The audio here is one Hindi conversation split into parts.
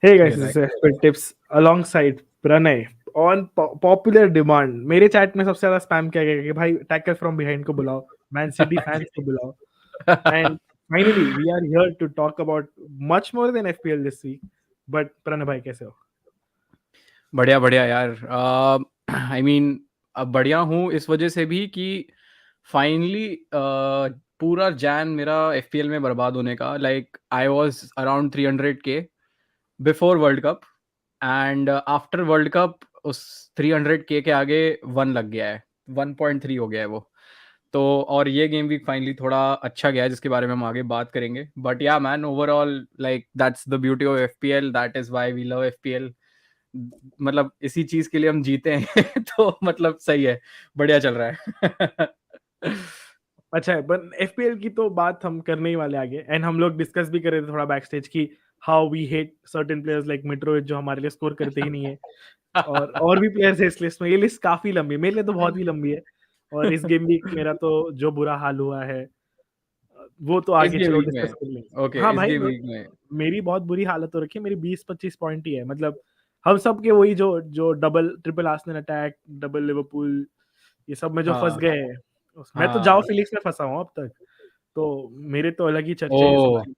Hey guys, this Hey, is right. FP Tips alongside Pranay on popular demand. मेरे चैट में सबसे ज्यादा स्पैम किया गया कि भाई टैकल फ्रॉम बिहाइंड को बुलाओ, मैन सिटी फैंस को बुलाओ। And finally we are here to talk about much more than FPL this week. But Pranay भाई कैसे हो? बढ़िया बढ़िया यार। आई मीन अब बढ़िया हूँ इस वजह से भी कि फाइनली पूरा जैन मेरा एफपीएल में बर्बाद होने का, like I was around 300K before world cup, and after World cup उस 300K के आगे 1 लग गया है, 1.3 हो गया है वो। तो और ये गेम वीक फाइनली थोड़ा अच्छा गया है, जिसके बारे में हम आगे बात करेंगे। But ya man, overall like that's the beauty of FPL, that is why we love FPL. मतलब इसी चीज के लिए हम जीते हैं। तो मतलब सही है, बढ़िया चल रहा है। अच्छा है, बट एफपीएल की तो बात हम करने ही वाले आगे। एंड हम लोग डिस्कस भी कर रहे थे थोड़ा बैक स्टेज की how we hate certain players like Mitrovic जो हमारे लिए स्कोर करते ही नहीं है। और भी प्लेयर्स है इस लिस्ट में। ये लिस्ट काफी लंबी है, मेरे लिए तो बहुत ही लंबी है। और इस गेम वीक मेरा तो जो बुरा हाल हुआ है वो तो इस आगे गेम चलो वीक डिस्कस में, कर लेंगे। ओके, हाँ इस भाई, गेम वीक में। मेरी बहुत बुरी हालत हो रखी है। मेरी 20-25 पॉइंट ही है। मतलब हम सब के वही जो जो double triple Arsenal attack, double Liverpool, ये सब में जो फंस हाँ गए हैं। मैं तो जाओ हाँ। फिलिक्स में फंसा हूँ अब तक। तो मेरे तो अलग ही चर्चे हैं इस ओ, बार।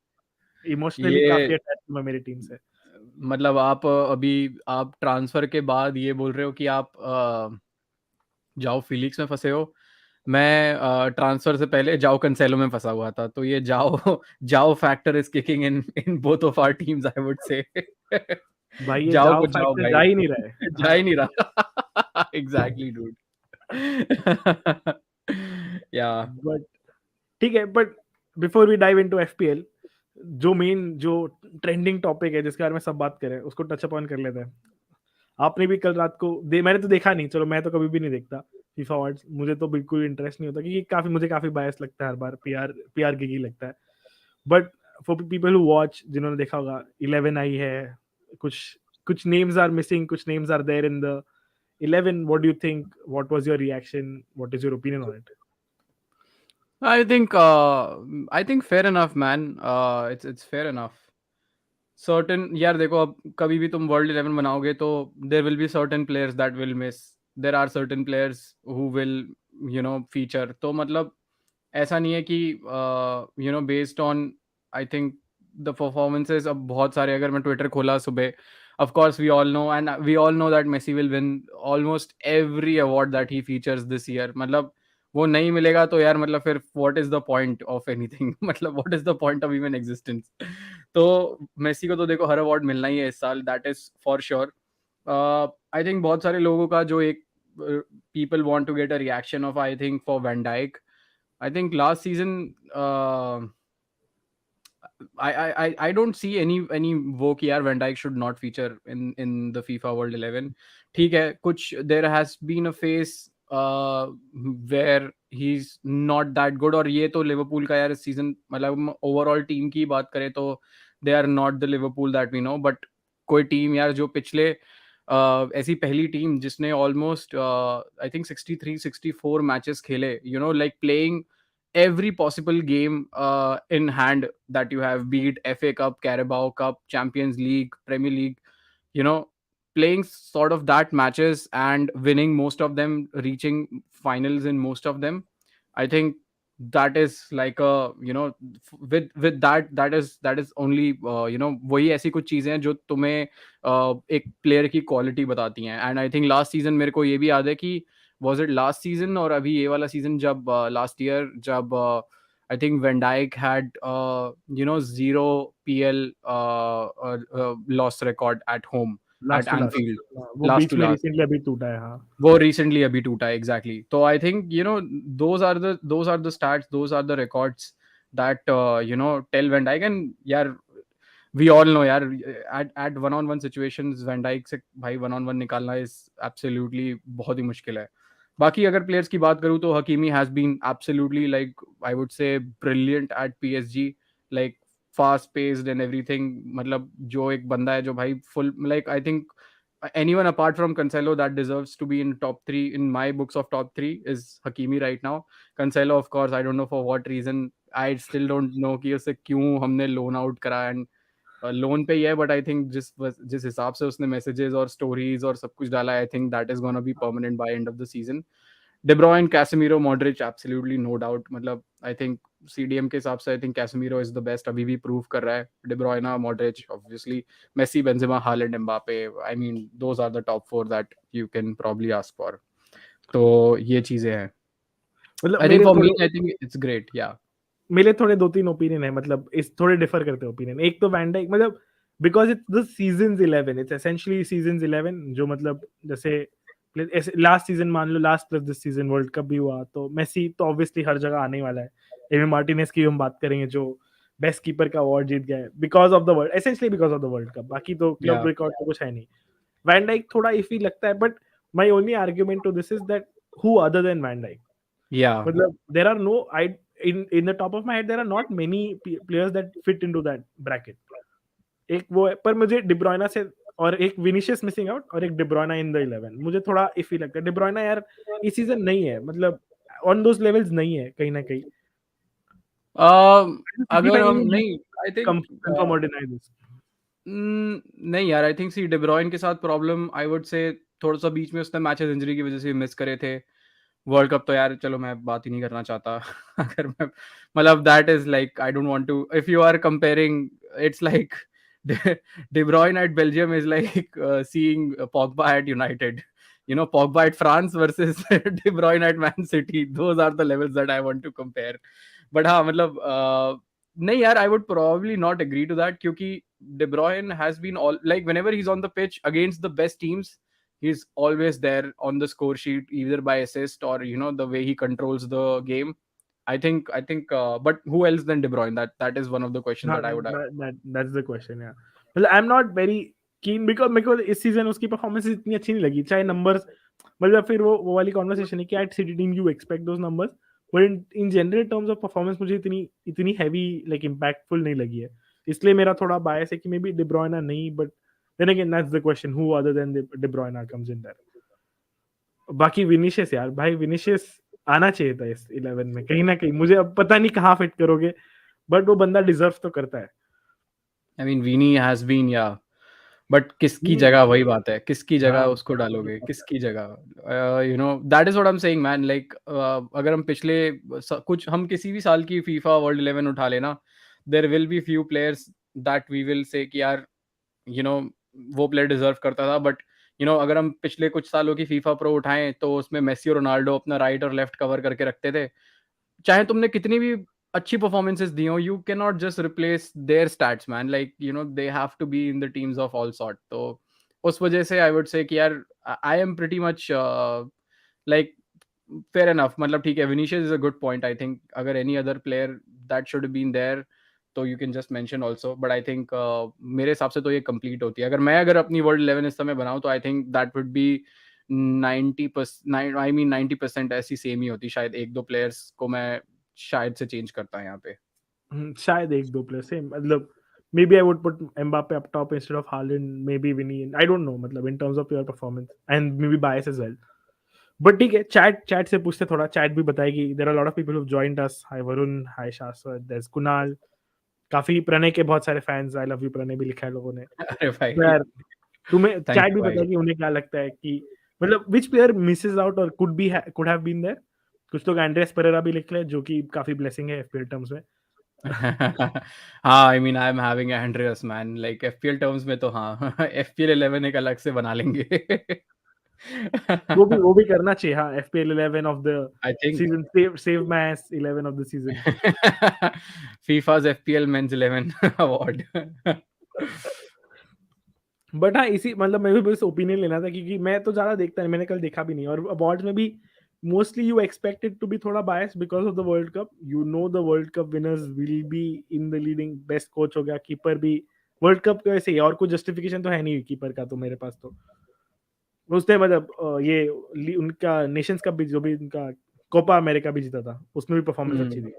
इमोशनली काफी ये अटैच हूँ मैं मेरी टीम से। मतलब आप अभी आप ट्रांसफर के बाद ये बोल रहे हो कि आप जाओ फिलिक्स में फंसे हो। मैं ट्रांसफर से पहले जाओ कंसेलो में फंसा हुआ था, तो ये जाओ जाओ factor is kicking in in both of our teams, I would say. भाई ये जाओ जाओ को जाओ फैक्टर जा भाई। ही नहीं रहा है। जा ही हाँ। नहीं रहा। Exactly dude. या बट ठीक है, but before we dive into FPL, जो मेन जो ट्रेंडिंग टॉपिक है जिसके बारे में सब बात करें उसको टच अपॉन कर लेते हैं। आपने भी कल रात को मैंने तो देखा नहीं, चलो मैं तो कभी भी नहीं देखता फीफा अवार्ड्स। मुझे तो बिल्कुल इंटरेस्ट नहीं होता क्योंकि काफी मुझे काफी बायस लगता है हर बार। पीआर पीआर गिगी लगता है। But for people who watch, जिन्होंने देखा होगा 11 आई है। कुछ कुछ नेम्स आर मिसिंग, कुछ names are there in the 11। What do you think? What was your reaction? What is your opinion on it? I think fair enough man, it's fair enough. Certain यार देखो, अब कभी भी तुम वर्ल्ड 11 बनाओगे तो there will be certain players that will miss, there are certain players who will feature. तो मतलब ऐसा नहीं है कि based on, I think the performances, अब बहुत सारे, अगर मैं ट्विटर खोला सुबह, of course we all know that Messi will win almost every award that he features this year। मतलब वो नहीं मिलेगा तो यार मतलब फिर what is the point of anything। मतलब what is the point of even existence। तो मेसी को तो देखो हर अवार्ड मिलना ही है इस साल, that is for sure. I think बहुत सारे लोगों का जो एक people want to get a reaction of, I think for Van Dijk. I think last season I don't see any वो कि यार Van Dijk should not feature in the FIFA World 11। ठीक है, कुछ there has been a phase where he's not that good, और ये तो लिवरपूल का यार इस सीजन, मतलब ओवरऑल टीम की बात करें तो they are not the Liverpool that we know। But कोई टीम यार जो पिछले ऐसी पहली टीम जिसने ऑलमोस्ट आई थिंक 63-64 मैचेस खेले, like playing every possible game in hand that you have, be it FA Cup, Carabao Cup, Champions League, Premier League, you know, playing sort of that matches and winning most of them, reaching finals in most of them। I think that is like a, with that is only वही ऐसी कुछ चीजें हैं जो तुम्हें एक प्लेयर की क्वालिटी बताती हैं। And I think last season, मेरे को ये भी याद है कि was it last season or अभी ये वाला सीजन, जब लास्ट ईयर जब I think Van Dijk had zero PL loss record at home last at to last. Anfield, वो last बीच to में last। रिसेंटली अभी टूटा है। हाँ। वो रिसेंटली अभी टूटा है, एग्जैक्टली। तो I think those are the stats, those are the records that tell Van Dijk। and यार we all know यार, at one on one situations Van Dijk से भाई वन ऑन वन निकालना इज एब्सोल्युटली बहुत ही मुश्किल है। बाकी अगर प्लेयर्स की बात करूँ तो Hakimi has been absolutely, like I would say, brilliant at PSG, like fast paced and everything. मतलब जो एक बंदा है जो भाई full, like I think anyone apart from Cancelo that deserves to be in top 3 in my books of top 3 is Hakimi right now। Cancelo, of course, I don't know for what reason, I still don't know कि उसे क्यों हमने loan out करा। and लोन पे ही है, बट आई थिंक जिस हिसाब से उसने मैसेजेस और स्टोरीज और सब कुछ डाला है, I think that is gonna be permanent by end of the season. De Bruyne, Casemiro, Modric, absolutely no doubt. मतलब I think CDM के हिसाब से I think Casemiro is the best. अभी भी प्रूव कर रहा है. De Bruyne, Modric, obviously, Messi, Benzema, Haaland, Mbappe. I mean, those are the top four that you can probably ask for. तो ये चीजें हैं. मतलब I think for me, I think it's great. Yeah. मेरे थोड़े 2-3 ओपिनियन है, मतलब इस थोड़े डिफर करते हैं ओपिनियन। एक तो वैन डाइक, मतलब because it's the seasons 11, it's essentially seasons 11, जो मतलब जैसे ऐसे लास्ट सीजन मान लो, last plus this season World Cup भी हुआ, तो मेसी तो ऑब्वियसली हर जगह आने ही वाला है। एमी मार्टिनेज की हम बात करेंगे जो बेस्ट कीपर का अवार्ड जीत गया है because of the world, essentially because of the World cup, बाकी तो क्लब Yeah. रिकॉर्ड तो कुछ है नहीं। वैन डाइक थोड़ा इफी लगता है, but my only argument to this is that who other than Van Dijk, Yeah. मतलब there are no, I in the top of my head there are not many players that fit into that bracket. एक वो है, पर मुझे डिब्रोइना से, और एक विनिशियस मिसिंग आउट और एक डिब्रोइना इन द 11 मुझे थोड़ा इफी लगता है। डिब्रोइना यार इस सीजन नहीं है, मतलब ऑन दोस लेवल्स नहीं है कहीं ना कहीं। सिटी अगर फैन हम यू नहीं, आई थिंक कंफर्म और डिनाई दिस? नहीं यार, आई थिंक सी डेब्रॉयन के साथ प्रॉब्लम आई वुड से थोड़ा सा बीच में उसने मैचेस इंजरी की वजह से मिस करे थे. वर्ल्ड कप तो यार चलो मैं बात ही नहीं करना चाहता. अगर मैं मतलब that is like I don't want to, if you are comparing, it's like De Bruyne at Belgium is like seeing Pogba at United. You know, Pogba at France versus De Bruyne at Man City. Those are the levels that I want to compare. But हाँ मतलब नहीं यार, I would probably not agree to that क्योंकि De Bruyne has been all like whenever he's on the pitch against the best teams, he's always there on the score sheet either by assist or you know the way he controls the game. But who else than De Bruyne? That is one of the questions हाँ, that I would have. That's the question यार। मतलब I am not very keen because मेरे को इस सीजन उसकी परफॉर्मेंस इतनी अच्छी नहीं लगी, चाहे नंबर्स, मतलब फिर वो वाली कन्वर्सेशन है कि at City team you expect those numbers, but in general terms of performance मुझे इतनी इतनी हेवी लाइक इम्पैक्टफुल नहीं लगी है। इसलिए मेरा थोड़ा बायस है कि मे बी De Bruyne नहीं, but then again that's the question who other than De Bruyne comes in there. बाकी विनिशियस यार, भाई विनिशियस आना चाहिए था इस 11 में कहीं न कहीं, मुझे अब पता नहीं कहाँ फिट करोगे, बट वो बंदा डिजर्व तो करता है। I mean, Vini has been, yeah. But किसकी विनी जगह, वही बात है, किसकी जगह हाँ, उसको डालोगे, किसकी जगह, you know that is what I am saying man. Like अगर हम पिछले कुछ हम किसी भी साल की फीफा वर्ल्ड 11 उठा लेना, there will be few players that we will say कि यार यू नो वो प्लेयर डिजर्व करता था. बट यू नो अगर हम पिछले कुछ सालों की फीफा प्रो उठाएं तो उसमें मेसी और रोनाल्डो अपना राइट और लेफ्ट कवर करके रखते थे. चाहे तुमने कितनी भी अच्छी परफॉर्मेंसेस दी हो, you can not just replace their stats man. Like you know they have to be in the teams of all sort. तो उस वजह से आई वुड से कि यार I am pretty much like fair enough. मतलब ठीक है, Vinicius is a good point. I think अगर any other player that should been there तो you can just mention also. But I think मेरे हिसाब से तो ये कंप्लीट होती है. अगर अपनी वर्ल्ड 11 इस समय बनाऊं तो आई think that would be 90%, I mean 90% ऐसी सेम ही होती. शायद एक दो प्लेयर्स को मैं शायद से चेंज करता है यहाँ पे. शायद 1-2 प्लेयर सेम, मतलब maybe I would put Mbappe up top instead of Haaland, maybe Vini, I don't know, मतलब in terms of pure performance and maybe bias as well. But ठीक है, चैट चैट से पूछते, थोड़ा चैट भी बताएगी। There are lot of people who joined us. Hi Varun, hi Shashwat, there is Kunal, काफी प्रणय के बहुत सारे fans, I love you Pranay भी लिखा है लोगों ने। अरे तो भाई, यार तुम्हें थैंक चैट यू भी भाई. बताएगी उन्हें क्या लगता है कि मतलब व्हिच प्लेयर मिसेस आउट और कुड हैव बीन देयर। कुछ लोग एंड्रेस पेरेरा भी लिख रहे हैं, जो कि काफी ब्लेसिंग है एफपीएल टर्म्स में। हाँ, I mean I am having Andreas man. Like FPL terms में तो हाँ, एफपीएल 11 एक अलग से बना लेंगे. वो भी करना चाहिए, हाँ, FPL 11 of the I think season, save my S 11 of the season. FIFA's FPL men's 11 award. But हाँ, इसी मतलब मैं भी बस ओपिनियन लेना था, क्योंकि मैं तो ज़्यादा देखता नहीं, मैंने कल देखा भी नहीं, और अवार्ड्स में भी mostly you expect it to be थोड़ा bias because of the World Cup. You know the World Cup winners will be in the leading, best coach हो गया, कीपर भी वर्ल्ड कप की वजह से ही, और कोई जस्टिफिकेशन तो है नहीं कीपर का तो मेरे पास तो। उसने मतलब उनका नेशंस कप भी, जो भी उनका कोपा अमेरिका भी जीता था, उसमें भी परफॉर्मेंस अच्छी थी।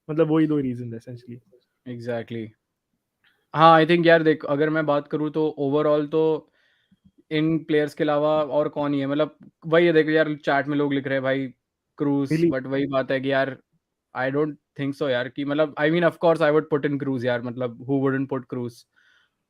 मतलब वही 2 रीज़न है एसेंशियली। एग्जैक्टली. हाँ, आई थिंक यार देख, अगर मैं बात करूँ तो ओवरऑल तो इन प्लेयर्स के अलावा और कौन ही है. मतलब वही है, देखो यार चैट में लोग लिख रहे हैं भाई क्रूज. रियली बट वही बात है कि यार आई डोंट थिंक सो यार कि मतलब I mean of course I would put in Kroos यार. मतलब who wouldn't put Kroos.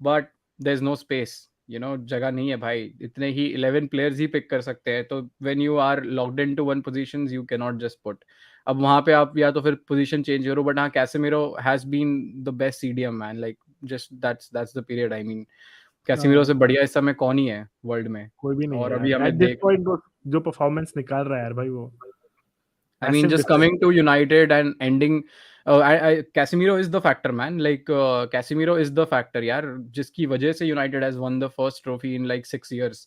But there is no space, जगह नहीं है भाई, इतने ही 11 प्लेयर्स ही पिक कर सकते हैं, तो when you are locked in to one position you can not just put. अब वहां पे आप या तो फिर पोजीशन चेंज करो, बट हाँ, Casemiro has been the best CDM man, like just that's the period, I mean Casemiro हाँ, से बढ़िया इस समय कौन ही है वर्ल्ड में। कोई भी नहीं और है अभी यार एट हमें दिस देख, पॉइंट। वो जो परफॉर्मेंस निकाल रहा है यार भाई, वो I mean, massive just difference. coming to United and ending, Casemiro is the factor, man. Like Casemiro is the factor, यार, जिसकी वजह से United has won the first trophy in like 6 years.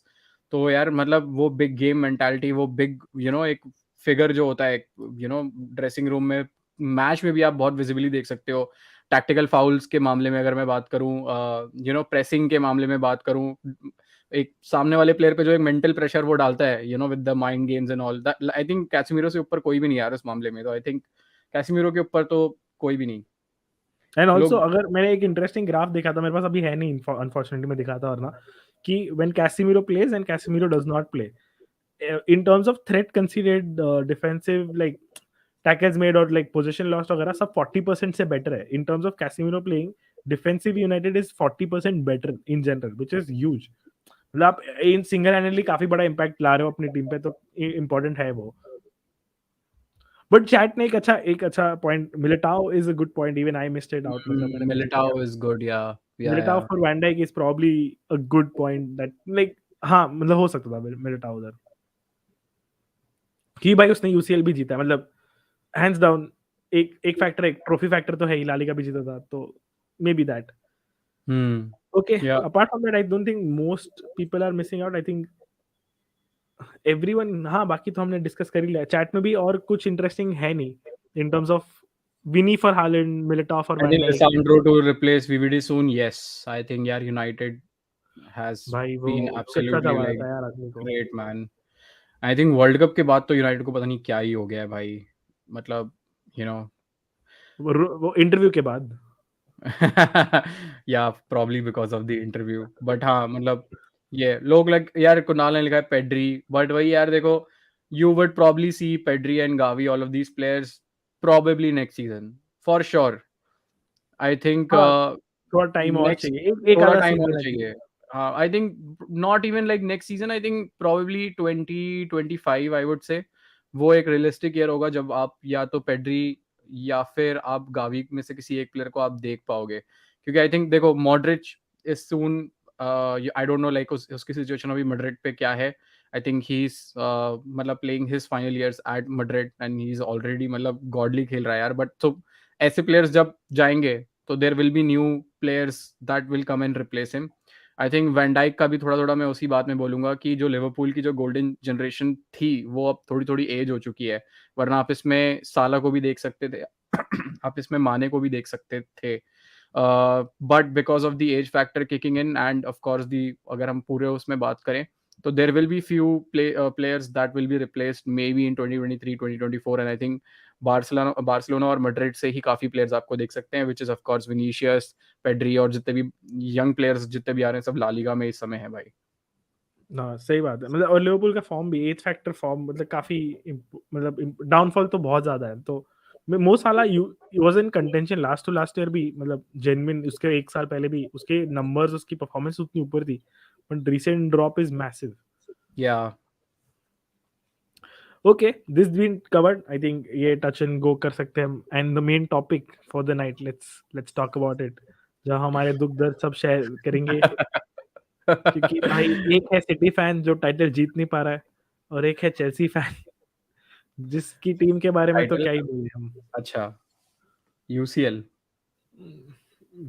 तो यार मतलब वो बिग गेम मेंटालिटी, वो बिग एक फिगर जो होता है ड्रेसिंग रूम में, मैच में भी आप बहुत विजिबली देख सकते हो। टैक्टिकल फाउल्स के मामले में अगर मैं बात करूं, प्रेसिंग के मामले में बात करूं, एक सामने वाले प्लेयर पे जो एक मेंटल प्रेशर वो डालता है, with the mind games and all that, I think Casemiro से ऊपर कोई भी नहीं यार उस मामले में, तो आई थिंक कैसेमीरो के ऊपर तो कोई भी नहीं। एंड ऑल्सो लोग अगर मैंने एक इंटरेस्टिंग ग्राफ देखा था, मेरे पास अभी है नहीं अनफॉर्चुनेटली, मैं दिखाता और ना, कि when Casemiro plays and Casemiro does not play, in terms of threat considered, defensive like tackles made और like possession lost वगैरह सब 40% से better है। In terms of Casemiro playing defensive, United is 40% better in general, which is huge। मतलब आप इन सिंगल हैंडली काफी बड़ा इम्पैक्ट ला रहे हो अपनी टीम पे, तो इम्पोर्टेंट है वो। बट चैट ने एक अच्छा point, Militao is a good point, even I missed it out, मतलब मैंने मिस किया। Militao is good, ya Militao for Van Dijk is probably a good point that like, हाँ मतलब हो सकता था मिलिटाओ उधर, कि भाई उसने यूसीएल भी जीता है, मतलब हैंड्स डाउन। एक एक फैक्टर, एक ट्रॉफी फैक्टर तो है ही, लालिगा भी जीता था, तो maybe that. Okay, ya apart from that I don't think most people are missing out. I think everyone, हाँ बाकी तो हमने डिस्कस कर ही लिया चैट में भी, और कुछ इंटरेस्टिंग है नहीं in terms of Vini for Haaland, Militao for I van think Dijk. Lisandro to replace VVD soon, yes, I think यार यूनाइटेड हैज भाई वो बीन कच्चा एब्सोल्युटली चबा लाइक था यार आदमी को। Great man. I think world Cup के बाद तो यूनाइटेड को पता नहीं क्या ही हो गया है भाई, मतलब यू नो वो इंटरव्यू के बाद। या probably because of the interview, but हाँ मतलब ये लोग लाइक यार, कुणाल ने लिखा है पेड्री, बट वही यार देखो, you would probably see Pedri and Gavi, all of these players probably next season for sure, I think हाँ, थोड़ा टाइम और नेक्स्ट, चाहिए, एक थोड़ा आधा टाइम और सीजन है चाहिए। चाहिए। हाँ, I think not even like next season, I think probably 2025 I would से, वो एक रियलिस्टिक ईयर होगा जब आप या तो पेड्री या फिर आप गावी में से किसी एक प्लेयर को आप देख पाओगे, क्योंकि आई थिंक देखो Modric is soon, I don't know like उसकी सिचुएशन अभी मड्रिड पे क्या है। आई थिंक ही इज मतलब playing his final years at Madrid and he is already मतलब गॉडली खेल रहा है यार, बट तो ऐसे प्लेयर्स जब जाएंगे तो there will be new players that will come and replace him. I think Van Dijk का भी थोड़ा थोड़ा मैं उसी बात में बोलूंगा कि जो लिवरपूल की जो गोल्डन जनरेशन थी वो अब थोड़ी थोड़ी एज हो चुकी है, वरना आप इसमें साला को भी देख सकते थे आप इसमें माने को भी देख सकते थे, but because of the age factor kicking in and of course the, अगर हम पूरे उसमें बात करें तो there will be few players that will be replaced maybe in 2023 2024, and I think Barcelona और मैड्रिड से ही काफी प्लेयर्स आपको देख सकते हैं, which is of course Vinicius, Pedri और जितने भी यंग प्लेयर्स जितने भी आ रहे हैं सब ला लीगा में इस समय है भाई। हाँ सही बात है, मतलब और लिवरपूल का फॉर्म भी, एज फैक्टर फॉर्म, मतलब काफी मतलब डाउनफॉल तो बहुत ज्यादा है। तो Mo Salah was in contention last to last year भी, मतलब जेन्युइन उसके एक साल पहले भी उसके नंबर्स, उसकी परफॉर्मेंस उतनी ऊपर थी, but recent drop is massive. Yeah okay, this been covered, I think ये टच एंड गो कर सकते हैं हम, and the main topic for the night, let's talk about it, जहाँ हमारे दुख दर्द सब शेयर करेंगे। क्योंकि भाई एक है सिटी फैन जो टाइटल जीत नहीं पा रहा है, और एक है चेल्सी फैन जिसकी टीम के बारे में तो टाइटल, क्या ही बोले हम। अच्छा, यूसीएल,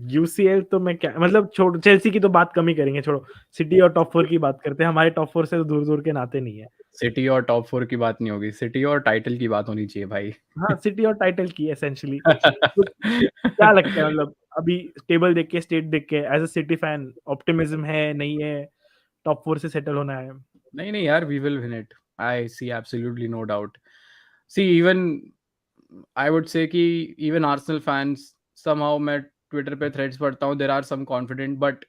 यूसीएल तो मैं क्या, मतलब छोड़, चेल्सी की तो बात कम ही करेंगे, छोड़ो। सिटी और टॉप 4 की बात करते हैं, हमारे टॉप 4 से तो दूर-दूर के नाते नहीं है। सिटी और टॉप 4 की बात नहीं होगी, सिटी और टाइटल की बात होनी चाहिए भाई। हाँ, सिटी और टाइटल की एसेंशियली। तो क्या लगता है, मतलब अभी टेबल देख के, स्टेट देख के, as a city fan optimism है, नहीं है, टॉप 4 से सेटल होना है? नहीं नहीं यार, we will win it, I see absolutely no doubt. See even I would say कि इवन आर्सेनल फैंस, समहाउ मैं ट्विटर पे थ्रेड्स पढ़ता हूँ, there are some confident, but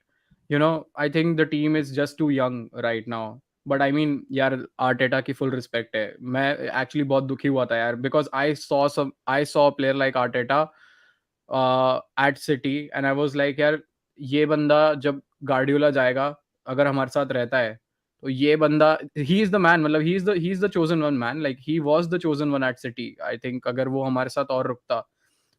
I think the team is just too young right now. But I mean यार, आर्टेटा की फुल रिस्पेक्ट है, मैं एक्चुअली बहुत दुखी हुआ था यार, because I saw player like Arteta at City and I was like यार, ये बंदा जब गार्डियोला जाएगा, अगर हमारे साथ रहता है, तो ये बंदा, ही इज़ द मैन, मतलब he is the chosen one man, like he was the chosen one at City. I think अगर वो हमारे साथ और रुकता,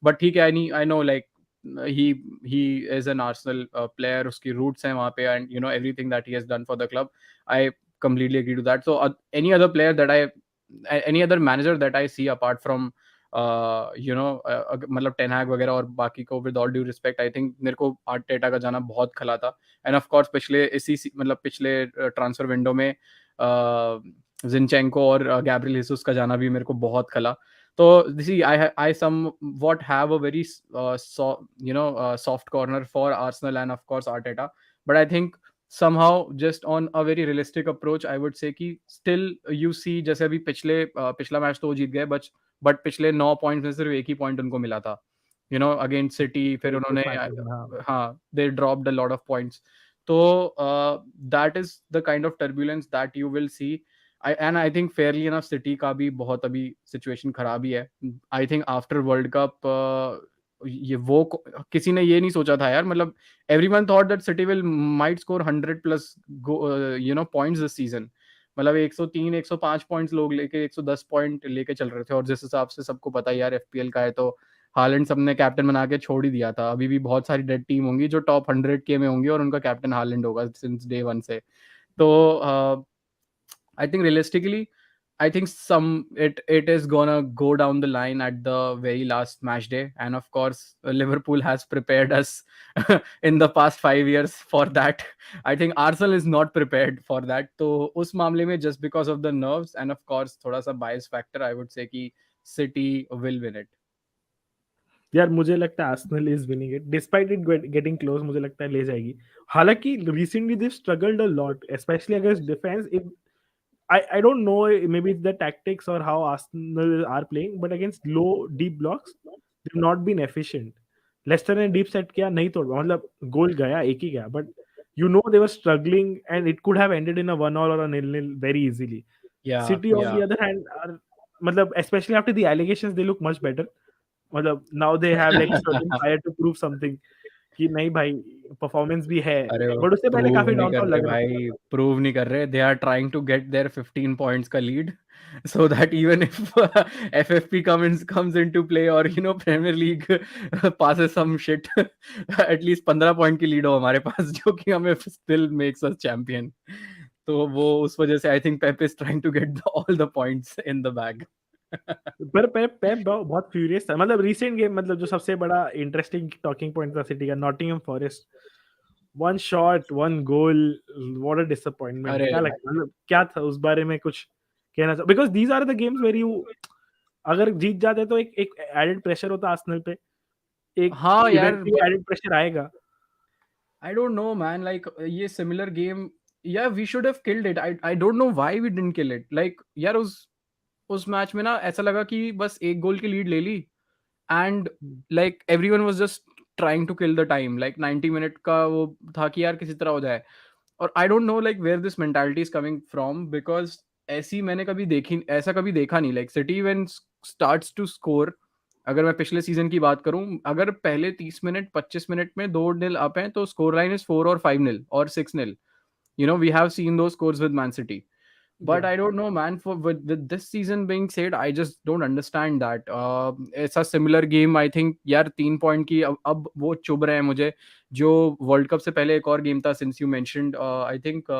बट ठीक है, I know like he he is an Arsenal player, उसकी रूट्स हैं वहाँ पे, and you know everything that he has done for the club. I completely agree to that. So any other player that any other manager that I see apart from मतलब टेन हैग वगैरह और बाकी को, with all due respect, I think मेरे को आर्टेटा का जाना बहुत खला था। एंड ऑफ कोर्स मतलब पिछले ट्रांसफर विंडो में जिनचेंको और गैब्रियल हिसूस का जाना भी मेरे को बहुत खला। तो see I somewhat have a very soft corner for Arsenal and of course Arteta, but I think somehow just on a very realistic approach I would say कि still you see, जैसे अभी पिछला मैच तो वो जीत गए, बट पिछले 9 पॉइंट्स में सिर्फ एक ही पॉइंट उनको मिला था, यू नो, अगेंस्ट सिटी। फिर कुछ उन्होंने मैचेस में, हाँ। हाँ, they dropped a lot of points. तो that is the kind of turbulence that you will see. I think fairly enough City का भी बहुत अभी सिचुएशन खराब ही है। I think after World Cup ये वो किसी ने ये नहीं सोचा था यार, मतलब everyone thought that city will might score 100 plus points this season. मतलब 103 105 पॉइंट्स लोग लेके 110 पॉइंट लेके चल रहे थे, और जिस हिसाब से सबको पता है यार एफपीएल का है, तो हालैंड सबने कैप्टन बना के छोड़ ही दिया था। अभी भी बहुत सारी डेड टीम होंगी जो टॉप 100 के में होंगी और उनका कैप्टन हालैंड होगा सिंस डे वन से। तो I think realistically, I think it is gonna go down the line at the very last match day, and of course, Liverpool has prepared us in the past 5 years for that. I think Arsenal is not prepared for that. तो उस मामले में just because of the nerves and of course थोड़ा सा bias factor, I would say कि City will win it. यार मुझे लगता है Arsenal is winning it despite it getting close, मुझे लगता है ले जाएगी। हालांकि recently they struggled a lot specially against defence. If I don't know, maybe it's the tactics or how Arsenal are playing, but against low deep blocks they've not been efficient. Leicester ने डीप सेट किया, नहीं तोड़, मतलब गोल गया, एक ही गया, but you know they were struggling and it could have ended in a 1-1 or a 0-0 very easily. Yeah, City on yeah. the other hand are, मतलब especially after the allegations they look much better. मतलब now they have like certain fire to prove something कि नहीं भाई परफॉर्मेंस भी है, अरे बट उससे पहले प्रूव काफी नहीं कर डाउनफॉल रहे लग रहा था। भाई, प्रूव नहीं कर रहे। They are trying to get their 15 points का lead so that even if FFP comes into play और you know Premier League passes some shit, at least 15 point की लीड हो हमारे पास, जो कि हमें स्टिल मेक्स अस चैंपियन। तो वो उस वजह से I think Pep is trying to get all the points in the bag. पर पेप बहुत फ्यूरियस था, मतलब रीसेंट गेम, मतलब जो सबसे बड़ा इंटरेस्टिंग टॉकिंग पॉइंट था सिटी का, Nottingham forest, one shot one goal, what a disappointment. अरे क्या लगता है, मतलब क्या था उस बारे में कुछ कहना चाहो? Because these are the games where you, अगर जीत जाते तो एक एक एडेड प्रेशर होता आर्सेनल पे, एक हाँ यार, इवेंचुअली एडेड प्रेशर आएगा। I don't know, man. Like ये similar game, yeah, we should have killed it. I don't know why we didn't kill it. Like यार उस मैच में ना ऐसा लगा कि बस एक गोल की लीड ले ली, and like everyone was just trying to kill the time. Like 90 minute का वो था कि यार किसी तरह हो जाए। और I don't know like where this mentality is coming from, because ऐसा कभी देखा नहीं। Like City when starts to score, अगर मैं पिछले सीजन की बात करूं, अगर पहले 30 मिनट 25 मिनट में 2-0 अप हैं, तो स्कोर लाइन इज 4 और 5-0 और 6-0। You know, we have seen those scores with Man City. But या I don't know, man. With this season being said, I just don't understand that. It's a similar game. I think यार 3 पॉइंट की अब वो चुभ रहे हैं मुझे, जो वर्ल्ड कप से पहले एक और गेम था, since you mentioned, I think